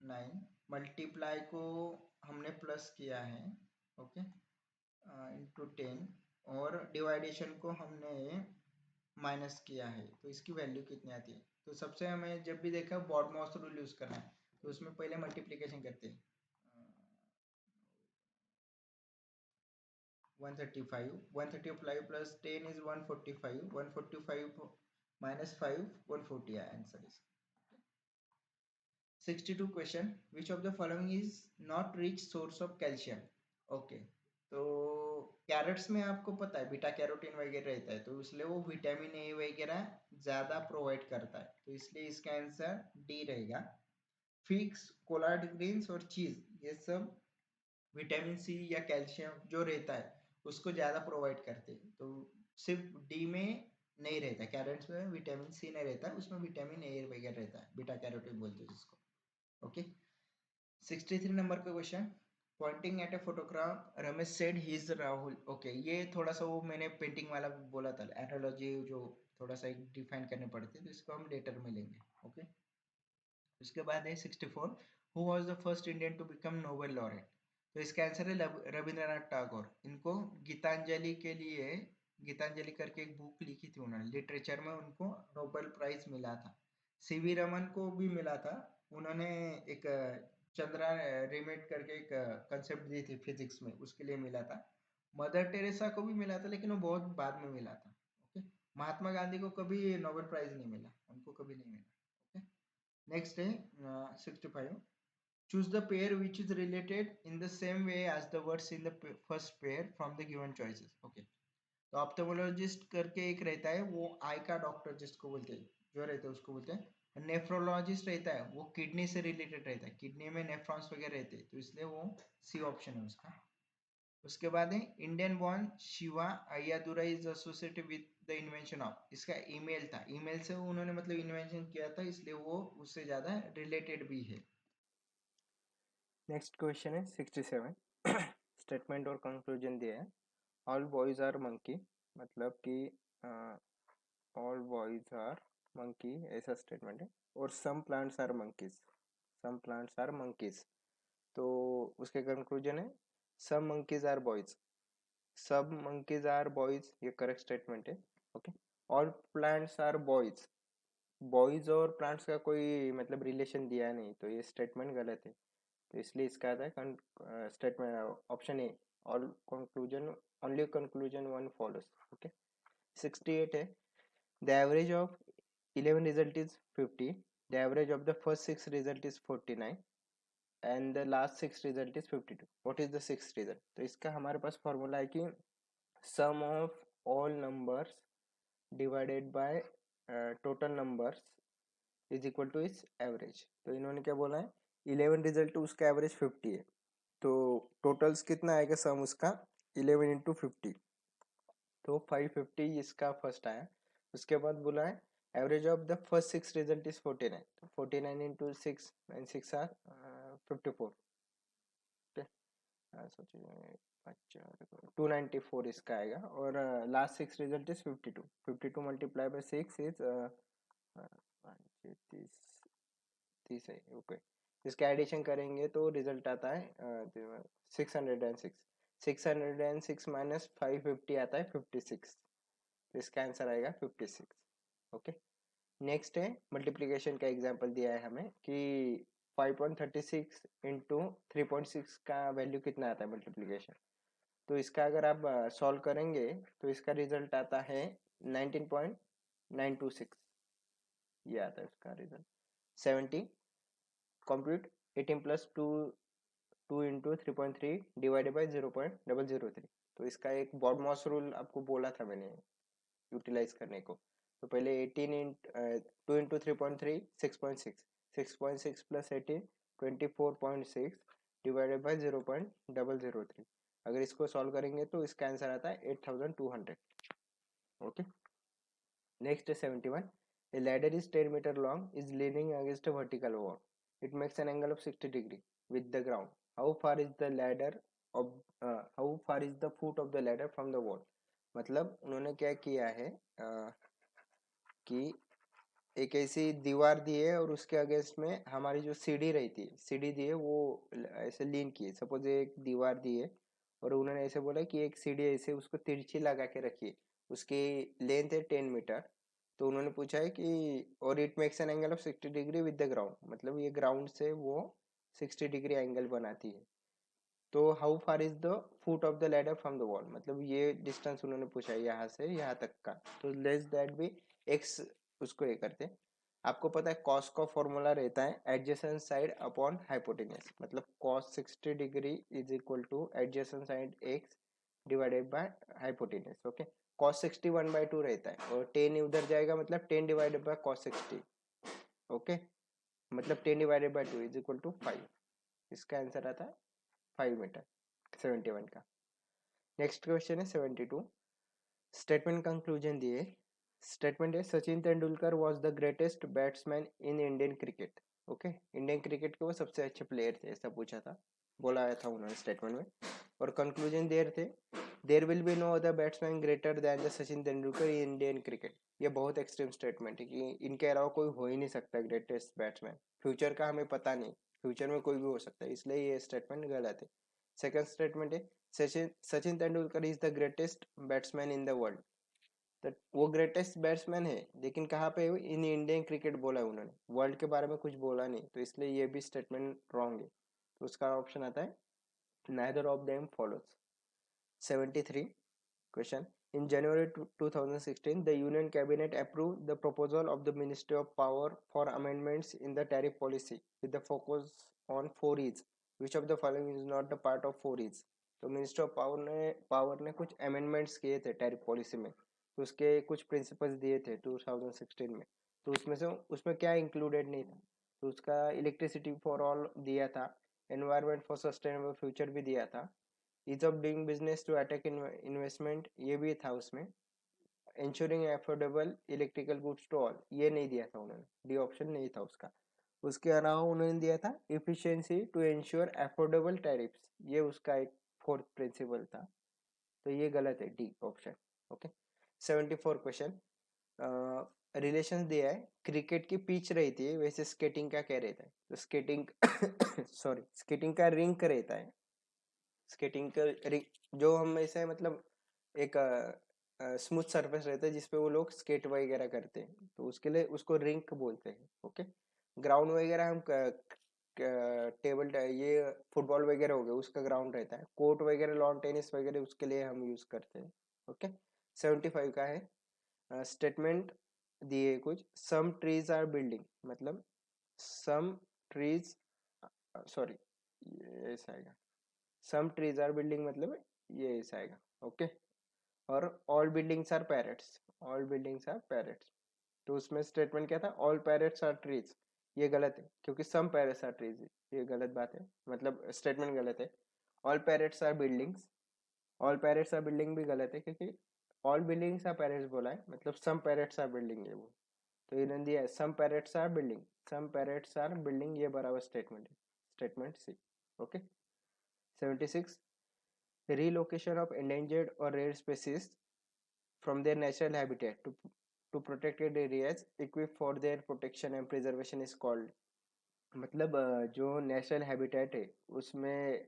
9 मल्टीप्लाई को हमने प्लस किया है, ओके, इंटू 10, और डिवाइडेशन को हमने माइनस किया है, तो इसकी वैल्यू कितनी आती है। तो सबसे हमें जब भी देखा बॉडमॉस रूल यूज करना है, तो उसमें पहले मल्टीप्लिकेशन करते हैं, 135, 135 प्लस 10 इज 145, 145 माइनस 5 140 है answer is. 62 question, which of the following is not rich source of calcium. Okay, तो कैरेट्स में आपको पता है बीटा कैरोटीन वगैरह रहता है, तो इसलिए वो विटामिन ए वगैरह ज्यादा प्रोवाइड करता है, तो इसलिए इसका आंसर डी रहेगा। फिग्स, कोलार्ड ग्रीन्स और चीज, ये सब विटामिन सी या कैल्शियम जो रहता है उसको ज्यादा प्रोवाइड करते हैं, तो सिर्फ डी में नहीं रहता, कैरेट्स में विटामिन सी नहीं रहता, उसमें विटामिन ए वगैरह रहता है, बीटा कैरोटीन बोलते हैं जिसको। ओके, 63 नंबर का question, Poynting eight a photograph Ramesh said he is Rahul. Okay, ये थोड़ा सा वो मैंने पेंटिंग वाला बोला था, एनालॉजी जो थोड़ा सा डिफाइन करने पड़ते हैं, तो इसको हम लेटर में लेंगे। ओके, उसके बाद है 64, who was the first Indian to become Nobel laureate. तो इसका आंसर है रविंद्रनाथ टैगोर। इनको गीतांजलि के लिए, गीतांजलि करके एक बुक लिखी थी उन्होंने, लिटरेचर में उनको नोबेल प्राइज मिला था। सीवी रमन को भी मिला था, उन्होंने एक चंद्रा रिमेट करके एक कंसेप्ट दी थी फिजिक्स में, उसके लिए मिला था। मदर टेरेसा को भी मिला था, लेकिन वो बहुत बाद में मिला था। ओके, महात्मा गांधी को कभी नोबेल प्राइज नहीं मिला, उनको कभी नहीं मिला। ओके, नेक्स्ट है 65, choose the pair which is related in the same way as the words in the first pair from the given choices। okay, तो ऑप्थेमोलॉजिस्ट करके एक रहता है, वो आई का डॉक्टर जिसको बोलते हैं, जो रहता है उसको बोलते हैं। नेफ्रोलॉजिस्ट रहता है, वो किडनी से रिलेटेड रहता है, किडनी में नेफ्रॉन्स वगैरह रहते हैं, तो इसलिए वो सी ऑप्शन है उसका। उसके बाद है Indian born Shiva Ayyadurai is associated with the invention of, इसका ईमेल था, ईमेल से उन्होंने मतलब इन्वेंशन किया था, इसलिए वो उससे ज्यादा रिलेटेड भी है। नेक्स्ट क्वेश्चन है 67, स्टेटमेंट और कंक्लूजन दिया है, ऑल बॉयज आर मंकी, मतलब कि ऑल बॉयज आर मंकी ऐसा स्टेटमेंट है, और some plants are monkeys, some plants are monkeys, तो उसके कंक्लूजन है सम मंकीज आर बॉयज, सब मंकीज आर बॉयज, ये करेक्ट स्टेटमेंट है। Okay, all plants are boys, boys और प्लांट्स का कोई मतलब रिलेशन दिया नहीं, तो ये स्टेटमेंट गलत है। तो इसलिए इसका आता है statement option A, all conclusion, only conclusion one follows. Okay, 68 है, the average of 11 result is 50, the average of the first 6 result is 49 and the last 6 result is 52, what is the sixth result? तो इसका हमारे पास formula है कि sum of all numbers divided by total numbers is equal to its average। तो इन्होंने क्या बोला है, 11 रिजल्ट उसका एवरेज 50 है, तो टोटल्स कितना आएगा सम उसका 11 इंटू 50, तो 550 इसका फर्स्ट आया। उसके बाद बोला है average of the first 6 result is 49, तो 49 इंटू 6 9 6 आर 54। सोचिए, अच्छा 294 इसका आएगा, और last 6 result is 52, 52 multiply by 6 is 30 है। ओके, इसका एडिशन करेंगे तो रिजल्ट आता है 606, 606 माइनस 550 आता है 56, तो इसका आंसर आएगा 56। ओके, नेक्स्ट है मल्टीप्लिकेशन का एग्जांपल दिया है हमें कि 5.36 इंटू 3.6 का वैल्यू कितना आता है मल्टीप्लिकेशन, तो इसका अगर आप सॉल्व करेंगे तो इसका रिजल्ट आता है 19.926, ये आता है इसका result. 70, compute 18 plus 2 into 3.3 divided by 0.003, तो इसका एक बॉडमॉस रूल आपको बोला था मैंने यूटिलाइज करने को। तो पहले 18 2 इंटू 3.3 6.6, 6.6 प्लस 18 24.6 डिवाइडेड बाई 0.003, अगर इसको सॉल्व करेंगे तो इसका आंसर आता है 8200। ओके, नेक्स्ट है 71, a ladder is 10 meter long, is leaning against a vertical wall, it makes an angle of 60 degree with the ground, how far is the ladder of how far is the foot of the ladder from the wall। मतलब उन्होंने क्या किया है कि एक ऐसी दीवार दी है और उसके अगेंस्ट में हमारी जो सीढ़ी रहती है, सीढ़ी दी है वो ऐसे लीन की है, सपोज एक दीवार दी है और उन्होंने ऐसे बोला कि एक सीढ़ी ऐसे उसको तिरछी लगा के रखिए, उसकी लेंथ है 10 मीटर, तो उन्होंने पूछा है कि और it makes an angle of 60 degree with the ground, मतलब ये ग्राउंड से वो 60 डिग्री एंगल बनाती है। तो how far is the foot of the ladder from the wall, मतलब ये डिस्टेंस उन्होंने पूछा है यहाँ से यहाँ तक का, तो लेस दैट भी एक्स, उसको ये करते हैं। आपको पता है कॉस का फॉर्मूला रहता है एडजेसेंट साइड अपॉन हाइपोटेन्यूज, मतलब cos 60 degree is equal two adjacent side x divided by hypotenuse. Okay, cos 60 1/2 रहता है और 10 उधर जाएगा, मतलब 10 डिवाइडेड बाय कॉस 60। ओके, मतलब 10 divided by 2 is equal to 5, इसका आंसर आता है 5 मीटर 71 का। नेक्स्ट क्वेश्चन है 72, स्टेटमेंट कंक्लूजन दिए, स्टेटमेंट है Sachin Tendulkar was the greatest batsman in Indian cricket. Okay, Indian cricket के वो सबसे अच्छे प्लेयर थे, ऐसा पूछा था, बोला था उन्होंने स्टेटमेंट में। और कंक्लूजन देर थे, there will be no other batsman greater than the Sachin Tendulkar in Indian cricket. ये बहुत एक्सट्रीम स्टेटमेंट है कि इनके अलावा कोई हो ही नहीं सकता ग्रेटेस्ट बैट्समैन, फ्यूचर का हमें पता नहीं, फ्यूचर में कोई भी हो सकता है, इसलिए ये स्टेटमेंट गलत है। सेकंड स्टेटमेंट है Sachin Tendulkar is the greatest batsman in the world, तो वो ग्रेटेस्ट बैट्समैन है लेकिन कहाँ पे इन इंडियन क्रिकेट बोला है उन्होंने, वर्ल्ड के बारे में कुछ बोला नहीं, तो इसलिए ये भी स्टेटमेंट रॉन्ग है, तो उसका ऑप्शन आता है neither of them follows. 73 question, in January 2016 the union cabinet approved the proposal of the ministry of power for amendments in the tariff policy with the focus on 4E's, which of the following is not the part of 4E's। तो ministry of power ने कुछ amendments किए थे tariff policy में, तो उसके कुछ principles दिए थे 2016 में, तो उसमें क्या इंक्लूडेड नहीं था, तो उसका इलेक्ट्रिसिटी फॉर ऑल दिया था, एनवायरमेंट फॉर सस्टेनेबल फ्यूचर भी दिया था, ease of doing business to attack investment ये भी था उसमें, insuring affordable electrical goods to all ये नहीं दिया था उन्होंने, डी ऑप्शन नहीं था उसका। उसके अलावा उन्होंने दिया था efficiency to insure affordable tariffs, ये उसका एक फोर्थ प्रिंसिपल था, तो ये गलत है D option. Okay, 74 question, relation दिया है, क्रिकेट की पिच रहती है वैसे स्केटिंग का क्या रहता है? तो स्केटिंग सॉरी, स्केटिंग का रिंक रहता है। स्केटिंग का रिंक जो हम ऐसे मतलब एक स्मूथ सरफेस रहता है जिसपे वो लोग स्केट वगैरह करते हैं, तो उसके लिए उसको रिंक बोलते हैं। ओके, ग्राउंड वगैरह हम टेबल ये फुटबॉल वगैरह हो गया उसका ग्राउंड रहता है, कोर्ट वगैरह लॉन टेनिस वगैरह उसके लिए हम यूज करते हैं। ओके, 75 का है, स्टेटमेंट दिए कुछ, सम ट्रीज आर बिल्डिंग, मतलब सम ट्रीज, सॉरी ये ऐसा आएगा, सम ट्रीज आर बिल्डिंग मतलब ये ऐसा आएगा। ओके, और all buildings are parrots, all buildings are parrots, तो उसमें स्टेटमेंट क्या था, ऑल पैरेट्स आर ट्रीज, ये गलत है क्योंकि सम पैरेट्स आर ट्रीज, ये गलत बात है, मतलब स्टेटमेंट गलत है। All parrots are buildings, all parrots are building भी गलत है क्योंकि ऑल बिल्डिंग्स आर पैरेट्स बोला है, मतलब सम पैरेट्स आर बिल्डिंग है वो, तो इन्होंने दिया है some parrots are building, some parrots are building, ये बराबर स्टेटमेंट है, statement C. Okay, 76, relocation of endangered or rare species from their natural habitat to protected areas equipped for their protection and preservation is called, मतलब जो national habitat है उसमें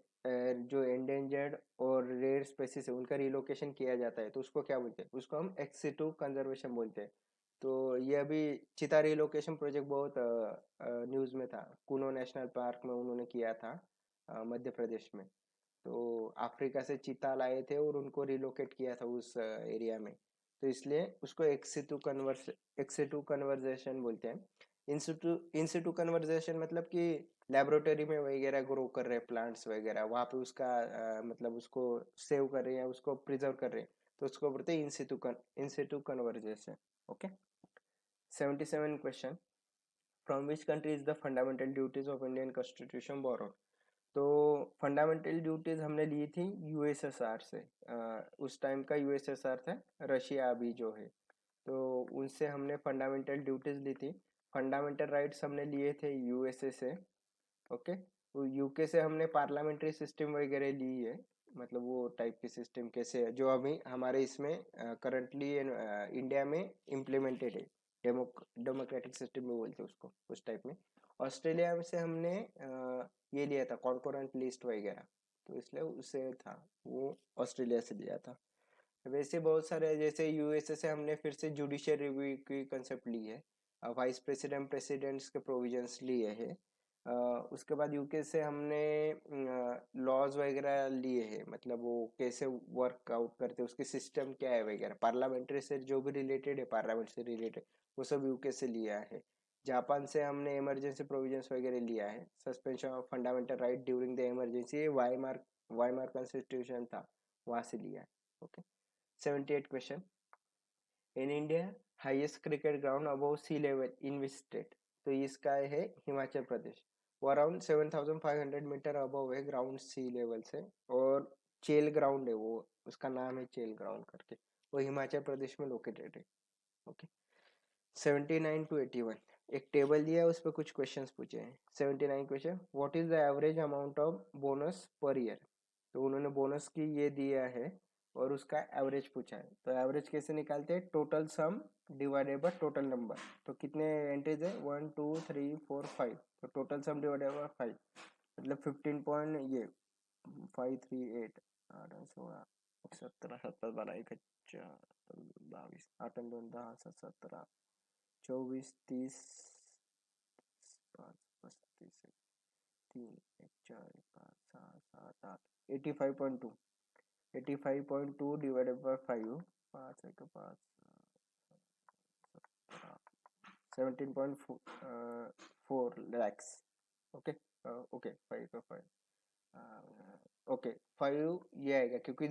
जो endangered और rare species है उनका रिलोकेशन किया जाता है तो उसको क्या बोलते हैं? उसको हम एक्सिटू कंजर्वेशन बोलते हैं। तो ये अभी चीता रिलोकेशन प्रोजेक्ट बहुत न्यूज़ में था, कुनो नेशनल पार्क में उन्होंने किया था मध्य प्रदेश में। तो अफ्रीका से चीता लाए थे और उनको रिलोकेट किया था उस एरिया में, तो इसलिए उसको एक्सिटू कन्वर्जेशन बोलते हैं। इंसिटू कन्वर्जेशन मतलब कि लेबोरेटरी में वगैरह ग्रो कर रहे हैं प्लांट्स वगैरह, वहाँ पे उसका मतलब उसको सेव कर रहे हैं या उसको प्रिजर्व कर रहे हैं, तो उसको बोलते हैं in situ conversation. Okay, 77 question, from which country is the fundamental duties of Indian constitution borrowed? तो फंडामेंटल ड्यूटीज हमने ली थी यूएसएसआर से, उस टाइम का यूएसएसआर था, रशिया अभी जो है, तो उनसे हमने फंडामेंटल ड्यूटीज ली थी। फंडामेंटल राइट्स हमने लिए थे यूएसए से। ओके, वो यूके से हमने पार्लियामेंट्री सिस्टम वगैरह ली है, मतलब वो टाइप की सिस्टम कैसे है जो अभी हमारे इसमें करंटली इंडिया में इम्प्लीमेंटेड है, डेमोक्रेटिक सिस्टम में बोलते हैं उसको, उस टाइप में। ऑस्ट्रेलिया से हमने ये लिया था कॉन्करेंट लिस्ट वगैरह, तो इसलिए उसे था वो ऑस्ट्रेलिया से लिया था। वैसे बहुत सारे, जैसे यूएसए से हमने फिर से जुडिशियल रिव्यू की कंसेप्ट ली है, वाइस प्रेसिडेंट प्रेसिडेंट्स के प्रोविजंस लिए हैं। उसके बाद यूके से हमने लॉज वगैरह लिए हैं, मतलब वो कैसे वर्क आउट करते हैं, उसके सिस्टम क्या है वगैरह, पार्लियामेंट्री से जो भी रिलेटेड है, पार्लियामेंट से रिलेटेड, वो सब यूके से लिया है। जापान से हमने इमरजेंसी प्रोविजंस वगैरह लिया है, suspension of fundamental right during the emergency, Weimar constitution था, वहाँ से लिया है। Okay, 78 question, in India highest cricket ground above sea level in which state? तो इसका है हिमाचल प्रदेश, वो अराउंड 7500 मीटर अबव है ग्राउंड सी लेवल से, और चेल ग्राउंड है वो, उसका नाम है चेल ग्राउंड करके, वो हिमाचल प्रदेश में लोकेटेड है। ओके, 79 टू 81, एक टेबल दिया है उस पर कुछ क्वेश्चंस पूछे हैं। 79 question, what is the average amount of bonus per year? तो उन्होंने बोनस की ये दिया है और उसका एवरेज पूछा है, तो एवरेज कैसे निकालते हैं? Total sum divided by total number, तो कितने एंट्रीज है? 1 2 3 4 5, तो टोटल सम डिवाइडेड बाय 5, मतलब 15 पॉइंट ये 538 8 16 17 17 12 1 22 8 2 10 17 24 30 5 35 3 1 4 5 7 7 8 85.2, 85.2 divided by 5, 5 1 5 17.4 lakhs. Okay, okay 5 का 5, ओके 5 ये आएगा क्योंकि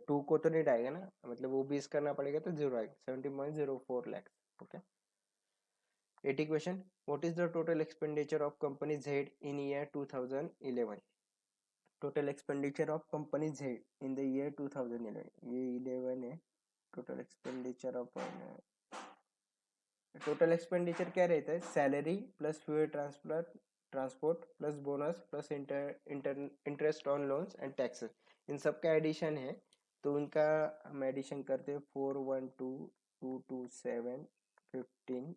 2 को तो नहीं आएगा ना, मतलब वो 20 करना पड़ेगा तो 0 आएगा, 17.04 lakhs. Okay, 80 question, what is the total expenditure of company Z in year 2011? Total expenditure of company Z in the year 2011, ये 11 है। Total expenditure of, total expenditure क्या रहता है? Salary plus fuel transport plus bonus plus interest on loans and taxes, इन सब का addition है, तो उनका हम एडिशन करते हैं 412 227 15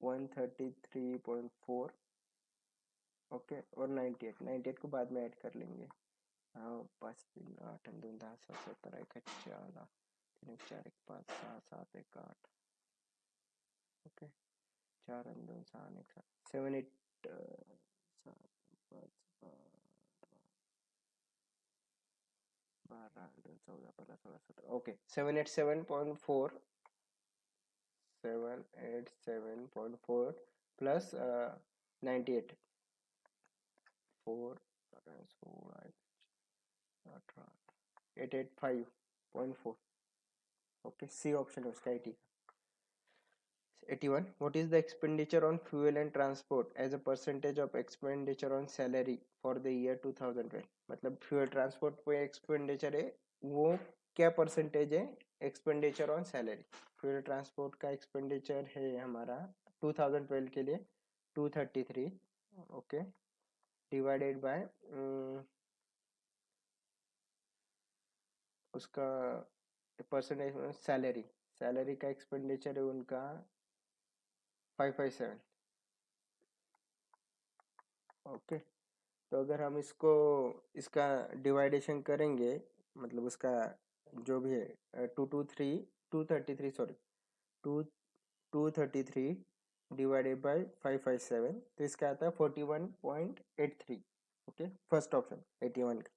133.4 ओके और 98 को बाद में ऐड कर लेंगे। हाँ 5 3 8 2 10 7 17 1 4 3 1 4 1 5 7 7 1 8 okay 4 2 6 1 7 8 7 5 12 14 15 16 okay 787.4 787.4 plus 98 4 885.4 okay C option है उसका 80 81 what is the expenditure on fuel and transport as a percentage of expenditure on salary for the year 2012 मतलब फ्यूल ट्रांसपोर्ट पे एक्सपेंडिचर है वो क्या परसेंटेज है expenditure on salary. Fuel transport का expenditure है हमारा 2012 के लिए 233 ओके डिवाइडेड बाय उसका परसेंटेज सैलरी सैलरी का एक्सपेंडिचर है उनका 557 ओके तो अगर हम इसको इसका डिवाइडेशन करेंगे मतलब उसका जो भी है 233 सॉरी 233 डिवाइडेड बाय 557 तो इसका आता है 41.83 ओके फर्स्ट ऑप्शन 81 का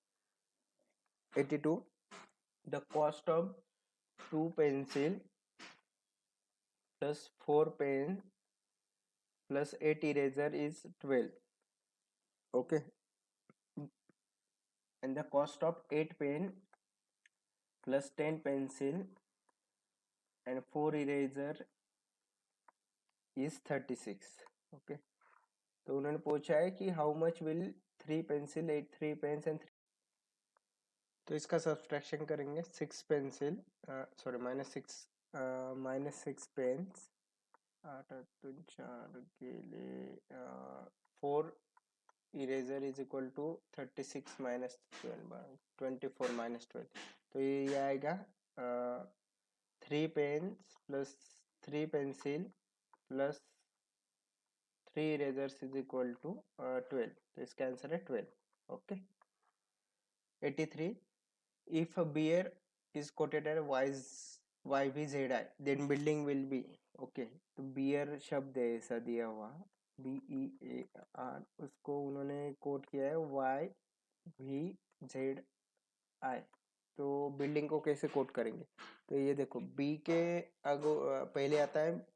82 the cost of 2 pencil plus 4 pen plus 8 eraser is 12 okay and the cost of 8 pen plus 10 pencil and 4 eraser is 36 okay तो उन्होंने पूछा है कि how much will 3 pencil 8 3 pens and तो इसका सब्सट्रैक्शन करेंगे 6 pencil sorry -6 pens 8 4 के लिए 4 eraser is equal to 36 minus 12 24 minus 12 तो ये आएगा 3 pens plus 3 pencil plus 3 erasers is equal to 12 तो इसका आंसर है 12 okay 83 if a bear is coded at YVZI then building will be okay तो bear शब्द है ऐसा दिया हुआ BEAR उसको उन्होंने कोट किया है YVZI तो बिल्डिंग को कैसे कोट करेंगे तो ये देखो बी के आगो पहले आता है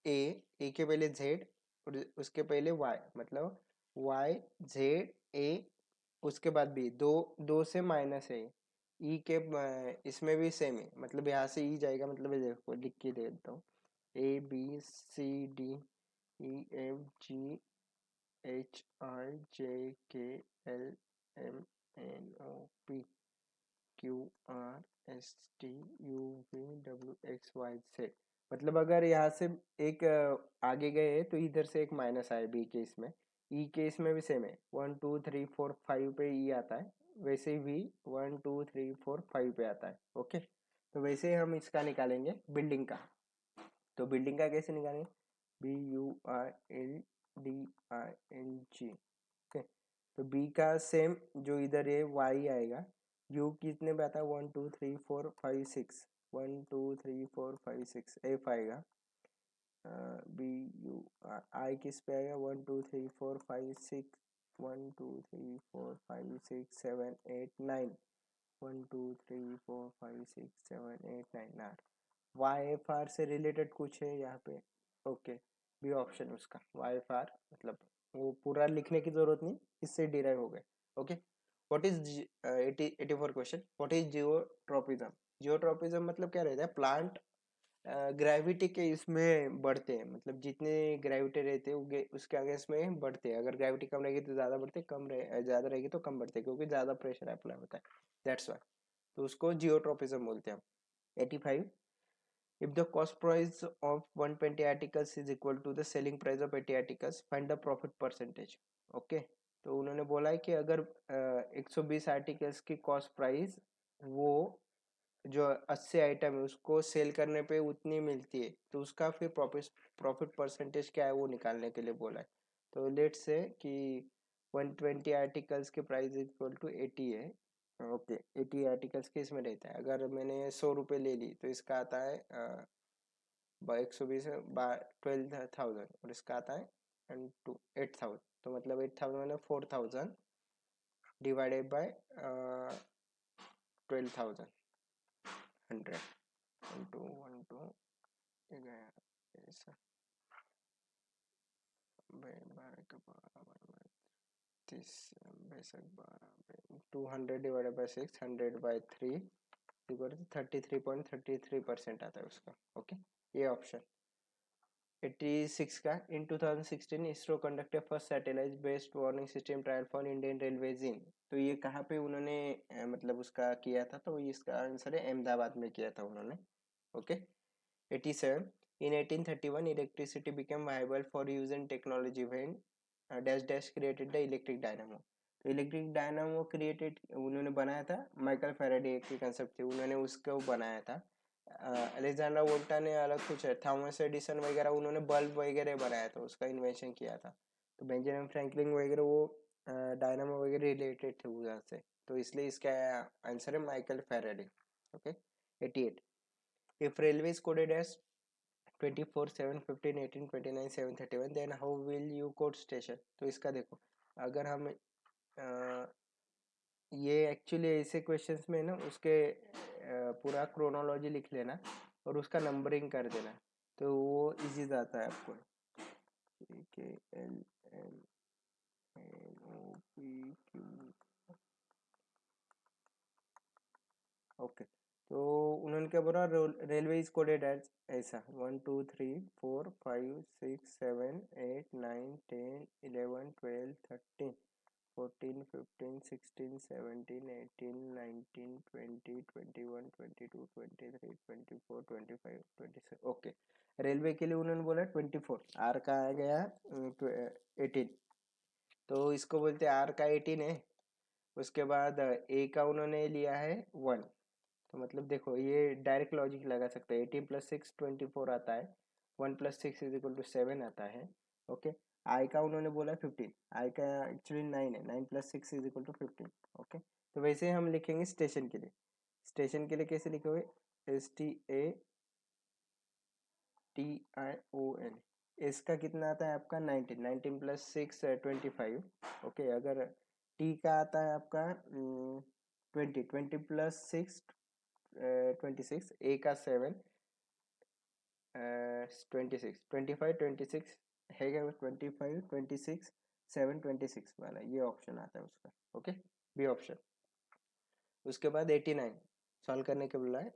ए के पहले जेड और उसके पहले वाई मतलब YZA उसके बाद बी दो से माइनस है ई के इसमें भी सेम है मतलब यहाँ से ई जाएगा मतलब ये देखो लिख के दे देता हूँ ABCDEFGHIJKLMNOPQRSTUVWXYZ मतलब अगर यहाँ से एक आगे गए तो इधर से एक माइनस आए बी केस में ई केस में भी सेम है 1 2 3 4 5 पे ई आता है वैसे ही 1 2 3 4 5 पे आता है ओके तो वैसे ही हम इसका निकालेंगे बिल्डिंग का तो बिल्डिंग का कैसे निकालेंगे BUILDING ओके तो बी का सेम जो इधर है वाई आएगा यू कितने पे आता है 1 2 3 4 5 6 1 2 3 4 5 6 एफ आएगा आई किस पे आएगा 1 2 3 4 5 6 1 2 3 4 5 6 7 8 9 1 2 3 4 5 6 7 8 9 9 YFR से रिलेटेड कुछ है यहाँ पे ओके बी ऑप्शन उसका YFR मतलब वो पूरा लिखने की जरूरत नहीं इससे डिराइव हो गए okay what is 84 question what is geotropism geotropism मतलब क्या रहता है प्लांट ग्रेविटी के इसमें बढ़ते हैं मतलब जितने ग्रेविटी रहते हैं उसके अगेंस्ट में बढ़ते हैं अगर ग्रेविटी कम रहेगी तो ज़्यादा बढ़ते कम रहे ज़्यादा रहेगी तो कम बढ़ते क्योंकि ज़्यादा प्रेशर अप्लाई होता है दैट्स वाई तो उसको जियोट्रोपिज्म बोलते हैं 85 if the cost price of 120 articles is equal to the selling price of 80 articles find the profit percentage okay तो उन्होंने बोला है कि अगर 120 आर्टिकल्स की कॉस्ट प्राइस वो जो 80 आइटम है उसको सेल करने पे उतनी मिलती है, तो उसका फिर प्रॉफिट परसेंटेज क्या है वो निकालने के लिए बोला है। तो लेट्स से कि 120 आर्टिकल्स के प्राइस इक्वल टू 80 है। ओके, 80 आर्टिकल्स के इसमें रहता है। अगर मैंने 100 रुपये ले ली तो इसका आता है 120 12,000, और इसका आता है एंड टू 8,000। तो मतलब 8,000 मैंने 4,000 डिवाइडेड बाय 12,100 1 2 ऐसा 200 डिवाइडेड बाय 6 100/3 इक्वल टू 33.33% आता है उसका। ओके, ये ऑप्शन 86 का। इन 2016 ISRO conducted first satellite based warning system trial for Indian railways in. तो ये कहाँ पे उन्होंने मतलब उसका किया था, तो इसका आंसर है अहमदाबाद में किया था उन्होंने। Okay, 87 in 1831 electricity became viable for use in technology when dash dash created the electric dynamo। तो इलेक्ट्रिक डायनामो क्रिएटेड उन्होंने बनाया था, माइकल फैराडे के कंसेप्ट थे, उन्होंने उसको बनाया था। अलेक्जेंडर वोल्टा ने अलग कुछ है, थॉमस एडिसन वगैरह उन्होंने बल्ब वगैरह बनाया था, उसका इन्वेंशन किया था। तो बेंजामिन फ्रैंकलिन वगैरह वो डायनामो वगैरह रिलेटेड थे उधर से, तो इसलिए इसका आंसर है Michael Faraday. Okay, 88 if railway is coded as 24 7 15 18 29 7 31 then how will you code station. तो इसका देखो, अगर हम ये एक्चुअली ऐसे क्वेश्चंस में ना उसके पूरा क्रोनोलॉजी लिख लेना और उसका नंबरिंग कर देना, तो वो इजी जाता है आपको। K L M N O P Q. Okay, तो उन्होंने क्या बोला, रेलवे इज कोडेड एज ऐसा 1 2 3 4 5 6 7 8 9 10 11 12 13 14 15 16 17 18 19 20 21 22 23 24 25 26। ओके, रेलवे के लिए उन्होंने बोला 24, आर का आ गया 18, तो इसको बोलते हैं आर का 18 है। उसके बाद ए का उन्होंने लिया है 1। तो मतलब देखो ये डायरेक्ट लॉजिक लगा सकते हैं, 18 + 6 24 आता है, 1 + 6 = 7 आता है। ओके, आई का उन्होंने बोला 15, आई का एक्चुअली 9 है, 9 + 6 = 15। ओके, तो वैसे हम लिखेंगे स्टेशन के लिए। स्टेशन के लिए कैसे लिखोगे, STATION। इसका कितना आता है आपका 19, 19 + 6 25। ओके, अगर टी का आता है आपका 20, 20 + 6 26, ए का 7 26 25 26 है क्या, 25 26 7 26 वाला ये ऑप्शन आता है उसका। Okay, B option. उसके बाद 89 सॉल्व करने के बोला है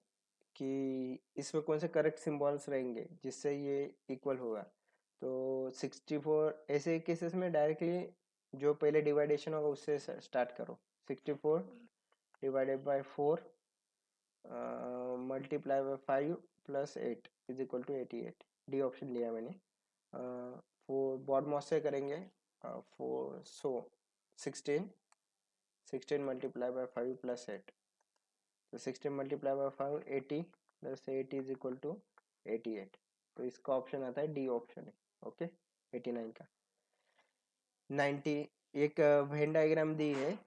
कि इसमें कौन से करेक्ट सिंबल्स रहेंगे जिससे ये इक्वल होगा। तो 64 ऐसे केसेस में डायरेक्टली जो पहले डिवाइडेशन होगा उससे स्टार्ट करो। 64 divided by 4 multiply by 5 + 8 = 88। D option लिया मैंने। फोर बॉड मॉस से करेंगे, 4 सो 16 मल्टीप्लाई बाय 5 + 8, तो 16 मल्टीप्लाई बाय 5 80 + 8 = 88। तो इसका ऑप्शन आता है डी ऑप्शन है। ओके, 89 का। 90 एक वेन डायग्राम दी है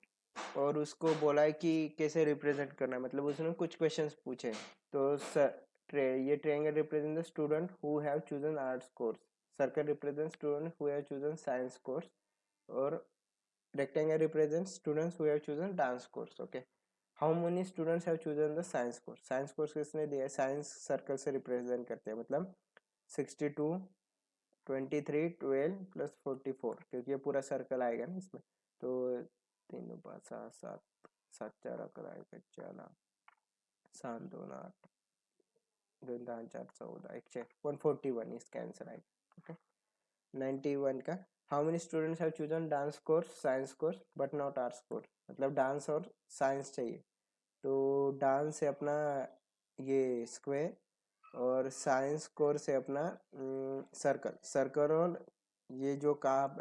और उसको बोला है कि कैसे रिप्रेजेंट करना है, मतलब उसने कुछ क्वेश्चंस पूछे। तो ये triangle represent the student who have chosen arts course, circle represent student who have chosen science course, और rectangle represents students who have chosen dance course. Okay, how many students have chosen the science course? Science course किसने दिया है, science circle से represent करते हैं, मतलब 62 23 12 + 44, क्योंकि ये पूरा सर्कल आएगा ना इसमें। तो 3 5 7 7 7 4 11 1 14 7 2 8 2 4 14 141 इसका आंसर आएगा। ओके, 91 का how many students have chosen dance course science course but not arts course, मतलब डांस और साइंस चाहिए। तो डांस है अपना ये स्क्वायर, और साइंस कोर्स है अपना सर्कल। सर्कल और ये जो का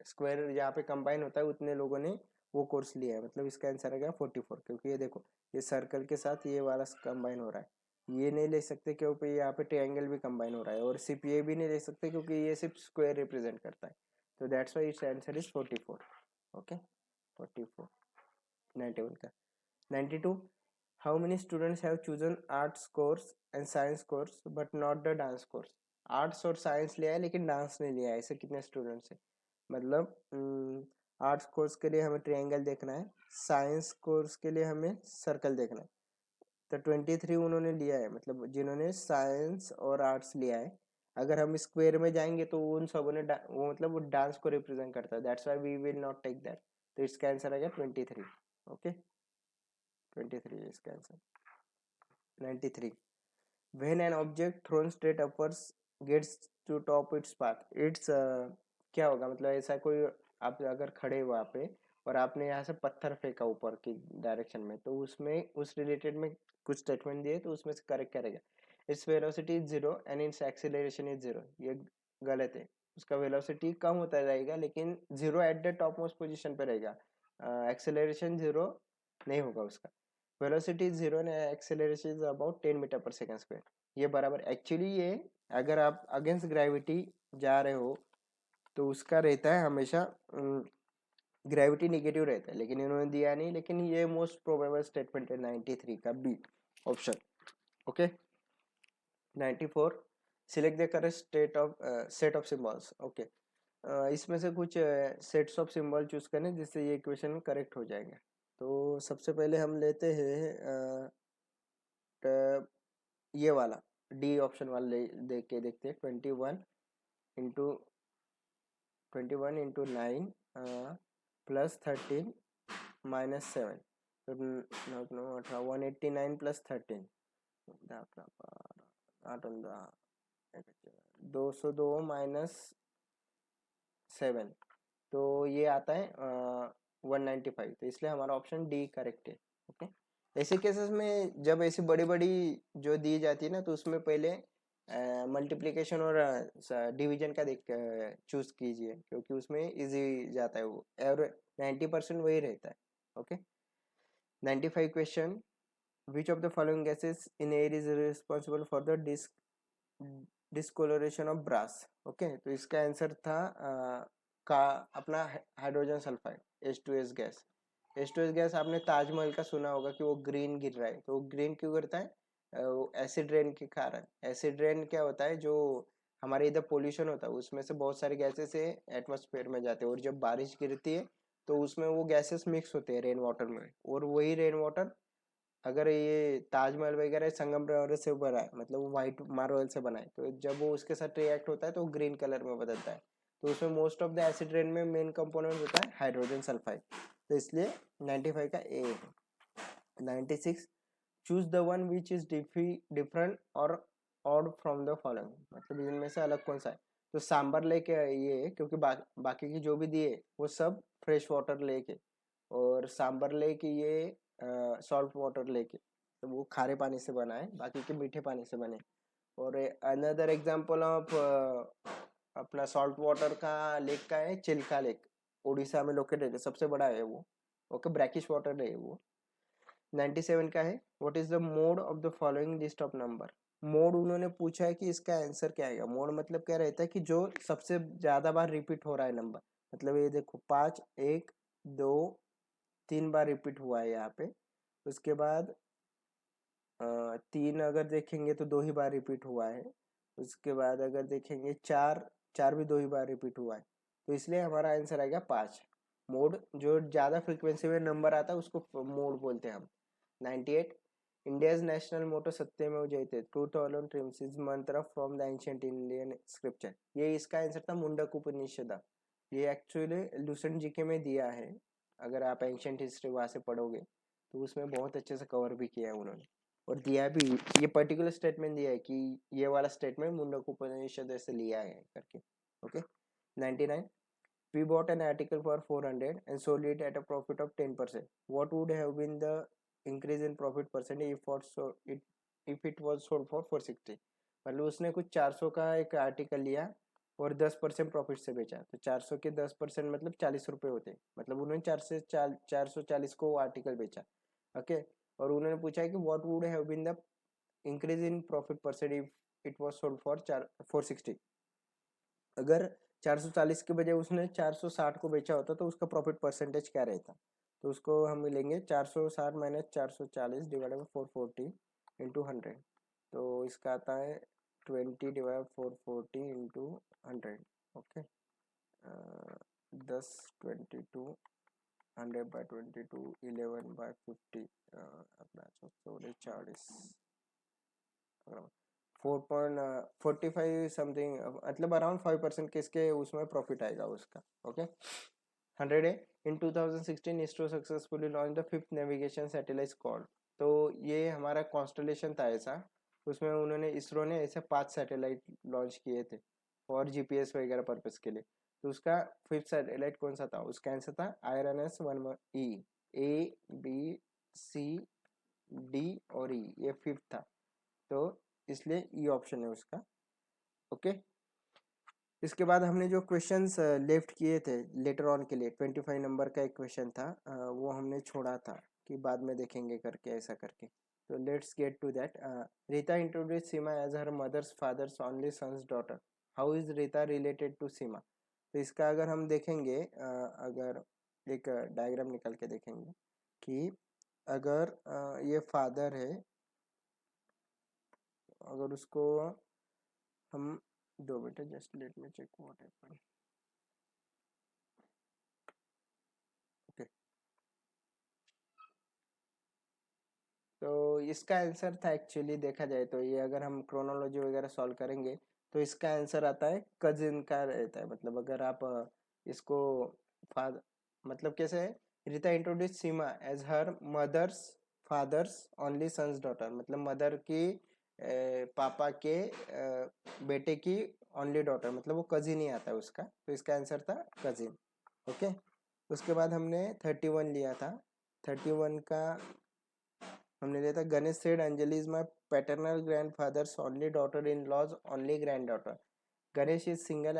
स्क्वायर यहाँ पे कंबाइन होता है, उतने लोगों ने वो कोर्स लिया है, मतलब इसका आंसर आ गया 44, क्योंकि ये देखो ये सर्कल के साथ ये वाला कंबाइन हो रहा है। ये नहीं ले सकते क्योंकि यहाँ पे ट्रायंगल भी कंबाइन हो रहा है, और सिर्फ ये भी नहीं ले सकते क्योंकि ये सिर्फ स्क्वायर रिप्रेजेंट करता है। तो that's why it's answer is 44। Okay 44। 91 का 92, how many students have chosen arts course and science course but not the dance course. Arts और साइंस लिया है लेकिन डांस नहीं लिया है, ऐसे कितने स्टूडेंट्स हैं? मतलब आर्ट्स कोर्स के लिए हमें ट्रायंगल देखना है, साइंस कोर्स के लिए हमें सर्कल देखना है। तो 23 उन्होंने लिया है, मतलब जिन्होंने साइंस और आर्ट्स लिया है। अगर हम स्क्वायर में जाएंगे तो उन सबों ने वो मतलब वो डांस को रिप्रेजेंट करता है, that's why we will not take that. तो इसका आंसर आ गया 23। ओके 23 है इसका answer. 93, when an object thrown straight upwards gets to top its path, it's क्या होगा? मतलब ऐसा कोई, आप अगर खड़े वहाँ पे और आपने यहाँ से पत्थर फेंका ऊपर की डायरेक्शन में, तो उसमें उस रिलेटेड में कुछ स्टेटमेंट दिए, तो उसमें से करेक्ट क्या रहेगा? It's velocity is zero and it's acceleration is zero. ये गलत है। उसका वेलोसिटी कम होता रहेगा लेकिन zero at the top most position पे रहेगा, एक्सेलरेशन जीरो नहीं होगा उसका। Velocity is zero and acceleration is about 10 meter पर सेकंड स्क्वायर। ये बराबर एक्चुअली ये, अगर आप अगेंस्ट ग्रेविटी जा रहे हो तो उसका रहता है हमेशा ग्रेविटी नेगेटिव रहता है, लेकिन इन्होंने दिया नहीं, लेकिन ये मोस्ट प्रोबेबल स्टेटमेंट है 93 का B option. Okay 94, select the correct set of symbols. Okay इसमें से कुछ सेट्स ऑफ सिंबल चूज करने जिससे ये इक्वेशन करेक्ट हो जाएगा। तो सबसे पहले हम लेते हैं ये वाला डी ऑप्शन वाला देख के देखते हैं। 21 इंटू 9 प्लस 13 माइनस 7, तो 189 प्लस 13 202 माइनस 7, तो ये आता है 195, तो इसलिए हमारा ऑप्शन डी करेक्ट है। ओके ऐसे केसेस में जब ऐसी बड़ी बड़ी जो दी जाती है ना, तो उसमें पहले मल्टीप्लिकेशन और डिवीजन का देख चूज कीजिए, क्योंकि उसमें इजी जाता है वो, और 90% वही रहता है। Okay 95 question, which of the following gases in air is responsible for the discoloration of brass. Okay तो इसका आंसर था का अपना hydrogen sulphide H2S gas. H2S gas आपने ताजमहल का सुना होगा कि वो ग्रीन गिर रहा है, तो वो ग्रीन क्यों गिरता है? एसिड रेन के कारण। एसिड रेन क्या होता है, जो हमारे इधर पोल्यूशन होता है उसमें से बहुत सारे गैसेस एटमॉस्फेयर में जाते हैं, और जब बारिश गिरती है तो उसमें वो गैसेस मिक्स होते हैं रेन वाटर में, और वही रेन वाटर अगर ये ताजमहल वगैरह संगमरमर से बना है, मतलब वो व्हाइट मार्बल से बना है, तो जब वो उसके साथ रिएक्ट होता है तो ग्रीन कलर में बदलता है। तो उसमें most of the acid rain में मेन कंपोनेंट होता है हाइड्रोजन सल्फाइड, तो इसलिए 95 का ए है। 96, choose the one which is different और ऑड फ्रॉम द फॉलोइंग, मतलब इनमें से अलग कौन सा है? तो सांबर लेक ये है, क्योंकि बाकी की जो भी दिए वो सब फ्रेश वाटर लेक है, और सांबर लेक ये सॉल्ट वाटर लेक है, तो वो खारे पानी से बना है, बाकी के मीठे पानी से बने। और अनदर एग्जांपल ऑफ अपना सॉल्ट वाटर का लेक का है चिल्का लेक, उड़ीसा में लोकेटेड है, सबसे बड़ा है वो। ओके ब्रैकिश वाटर है वो। 97 का है, what is the mode of the following list of number. Mode उन्होंने पूछा है कि इसका आंसर क्या आएगा। मोड मतलब क्या रहता है कि जो सबसे ज्यादा बार रिपीट हो रहा है नंबर, मतलब ये देखो 5 1 2 3 बार रिपीट हुआ है यहाँ पे, उसके बाद 3 अगर देखेंगे तो 2 ही बार रिपीट हुआ है, उसके बाद अगर देखेंगे 4 4 भी 2 ही बार रिपीट हुआ है, तो इसलिए हमारा आंसर आएगा 5। मोड जो ज़्यादा फ्रीक्वेंसी में नंबर आता है उसको मोड बोलते हैं हम। 98, इंडियाज नेशनल मोटो सत्यमेव जयते ट्रूथ अलोन ट्रिम्स इज मंत्र from the ancient Indian scripture. ये इसका आंसर था मुंडक उपनिषद। ये एक्चुअली लूसेंट जीके में दिया है, अगर आप एंशिएंट हिस्ट्री वहाँ से पढ़ोगे तो उसमें बहुत अच्छे से कवर भी किया है उन्होंने, और दिया भी, ये पर्टिकुलर स्टेटमेंट दिया है कि ये वाला स्टेटमेंट मुंडक उपनिषद से लिया है करके। Okay 99, we bought an article for 400 and sold it at a profit of 10%. What would have been the increase in profit percentage if it was sold for 460? मतलब उसने कुछ 400 का एक आर्टिकल लिया और 10% प्रॉफिट से बेचा, तो 400 के 10% मतलब 40 रुपये होते हैं, मतलब उन्होंने 440 को वो आर्टिकल बेचा। ओके, और उन्होंने पूछा है कि what would have been the increase in profit percent if it was sold for 460। अगर 440 के बजाय उसने 460 को बेचा होता तो उसका प्रॉफिट परसेंटेज क्या रहता? तो उसको हम मिलेंगे 460 माइनस 440 डिवाइडेड बाई 440 इंटू 100, तो इसका आता है 20 divide 440 into 100। Okay, 10 22 100 by 22 11 by 50 अपना 40 4.45 समथिंग, मतलब अराउंड 5% के इसके उसमें प्रॉफिट आएगा उसका। ओके, 100 है। In 2016 ISRO successfully launch the 5th navigation satellite called, तो ये हमारा कॉन्स्टलेशन था ऐसा, उसमें उन्होंने इसरो ने ऐसे 5 सैटेलाइट लॉन्च किए थे और जीपीएस वगैरह पर्पस के लिए। तो उसका 5th सैटेलाइट कौन सा था? उसका आंसर था IRNS-1E। ए बी सी डी और ई, ये 5th था, तो इसलिए ई ऑप्शन है उसका। ओके, इसके बाद हमने जो क्वेश्चंस लेफ्ट किए थे लेटर ऑन के लिए, 25 नंबर का एक क्वेश्चन था, वो हमने छोड़ा था कि बाद में देखेंगे करके, ऐसा करके। तो let's get to that. Rita introduce Seema as her mother's fathers only sons daughter, how is Rita related to Seema? तो इसका अगर हम देखेंगे, अगर एक डायग्राम निकाल के देखेंगे कि अगर ये फादर है, अगर उसको हम 2 minute, just let me check what happened. Okay, तो इसका आंसर था, एक्चुअली देखा जाए तो ये अगर हम क्रोनोलॉजी वगैरह सॉल्व करेंगे तो इसका आंसर आता है कजिन का रहता है। मतलब अगर आप इसको फादर, मतलब कैसे है, Rita introduce Seema as her mother's fathers only sons daughter, मतलब मदर की पापा के बेटे की ओनली डॉटर, मतलब वो कजिन ही आता है उसका, तो इसका आंसर था कजिन। ओके, उसके बाद हमने 31 लिया था। 31 का हमने लिया था, Ganesh said Anjali is my paternal grand father's only daughter in law's only grand daughter. Ganesh is single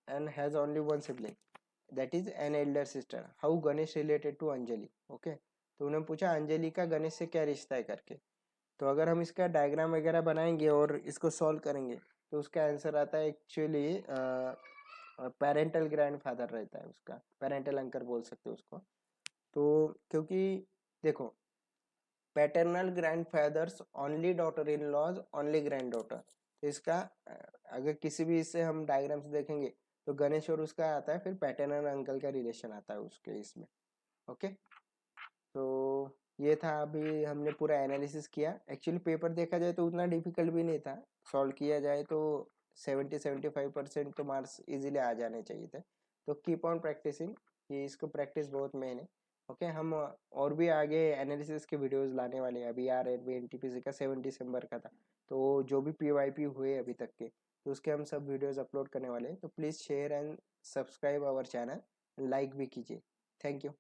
and has only one sibling that is an elder sister, how Ganesh related to Anjali? Okay, तो उन्होंने पूछा अंजलि का गणेश से क्या रिश्ता है करके। तो अगर हम इसका डायग्राम वगैरह बनाएंगे और इसको सॉल्व करेंगे तो उसका आंसर आता है एक्चुअली पेरेंटल ग्रैंड फादर रहता है उसका, पेरेंटल अंकल बोल सकते हो उसको। तो क्योंकि देखो, paternal grand father's only daughter in law's only grand daughter, तो इसका अगर किसी भी इससे हम डायग्राम से देखेंगे तो गणेश और उसका आता है, फिर पैटर्नल अंकल का रिलेशन आता है उसके इसमें। ओके, तो ये था, अभी हमने पूरा एनालिसिस किया। एक्चुअली पेपर देखा जाए तो उतना डिफिकल्ट भी नहीं था, सॉल्व किया जाए तो 70-75% तो मार्क्स इजीली आ जाने चाहिए थे। तो कीप ऑन प्रैक्टिसिंग, ये इसको प्रैक्टिस बहुत मेन है। ओके, हम और भी आगे एनालिसिस के वीडियोस लाने वाले हैं। अभी यार एनटीपीसी का 7 दिसंबर का था, तो जो भी पीवाईपी हुए अभी तक के, तो उसके हम सब वीडियोस अपलोड करने वाले हैं। तो please share and subscribe our channel, like भी कीजिए। Thank you.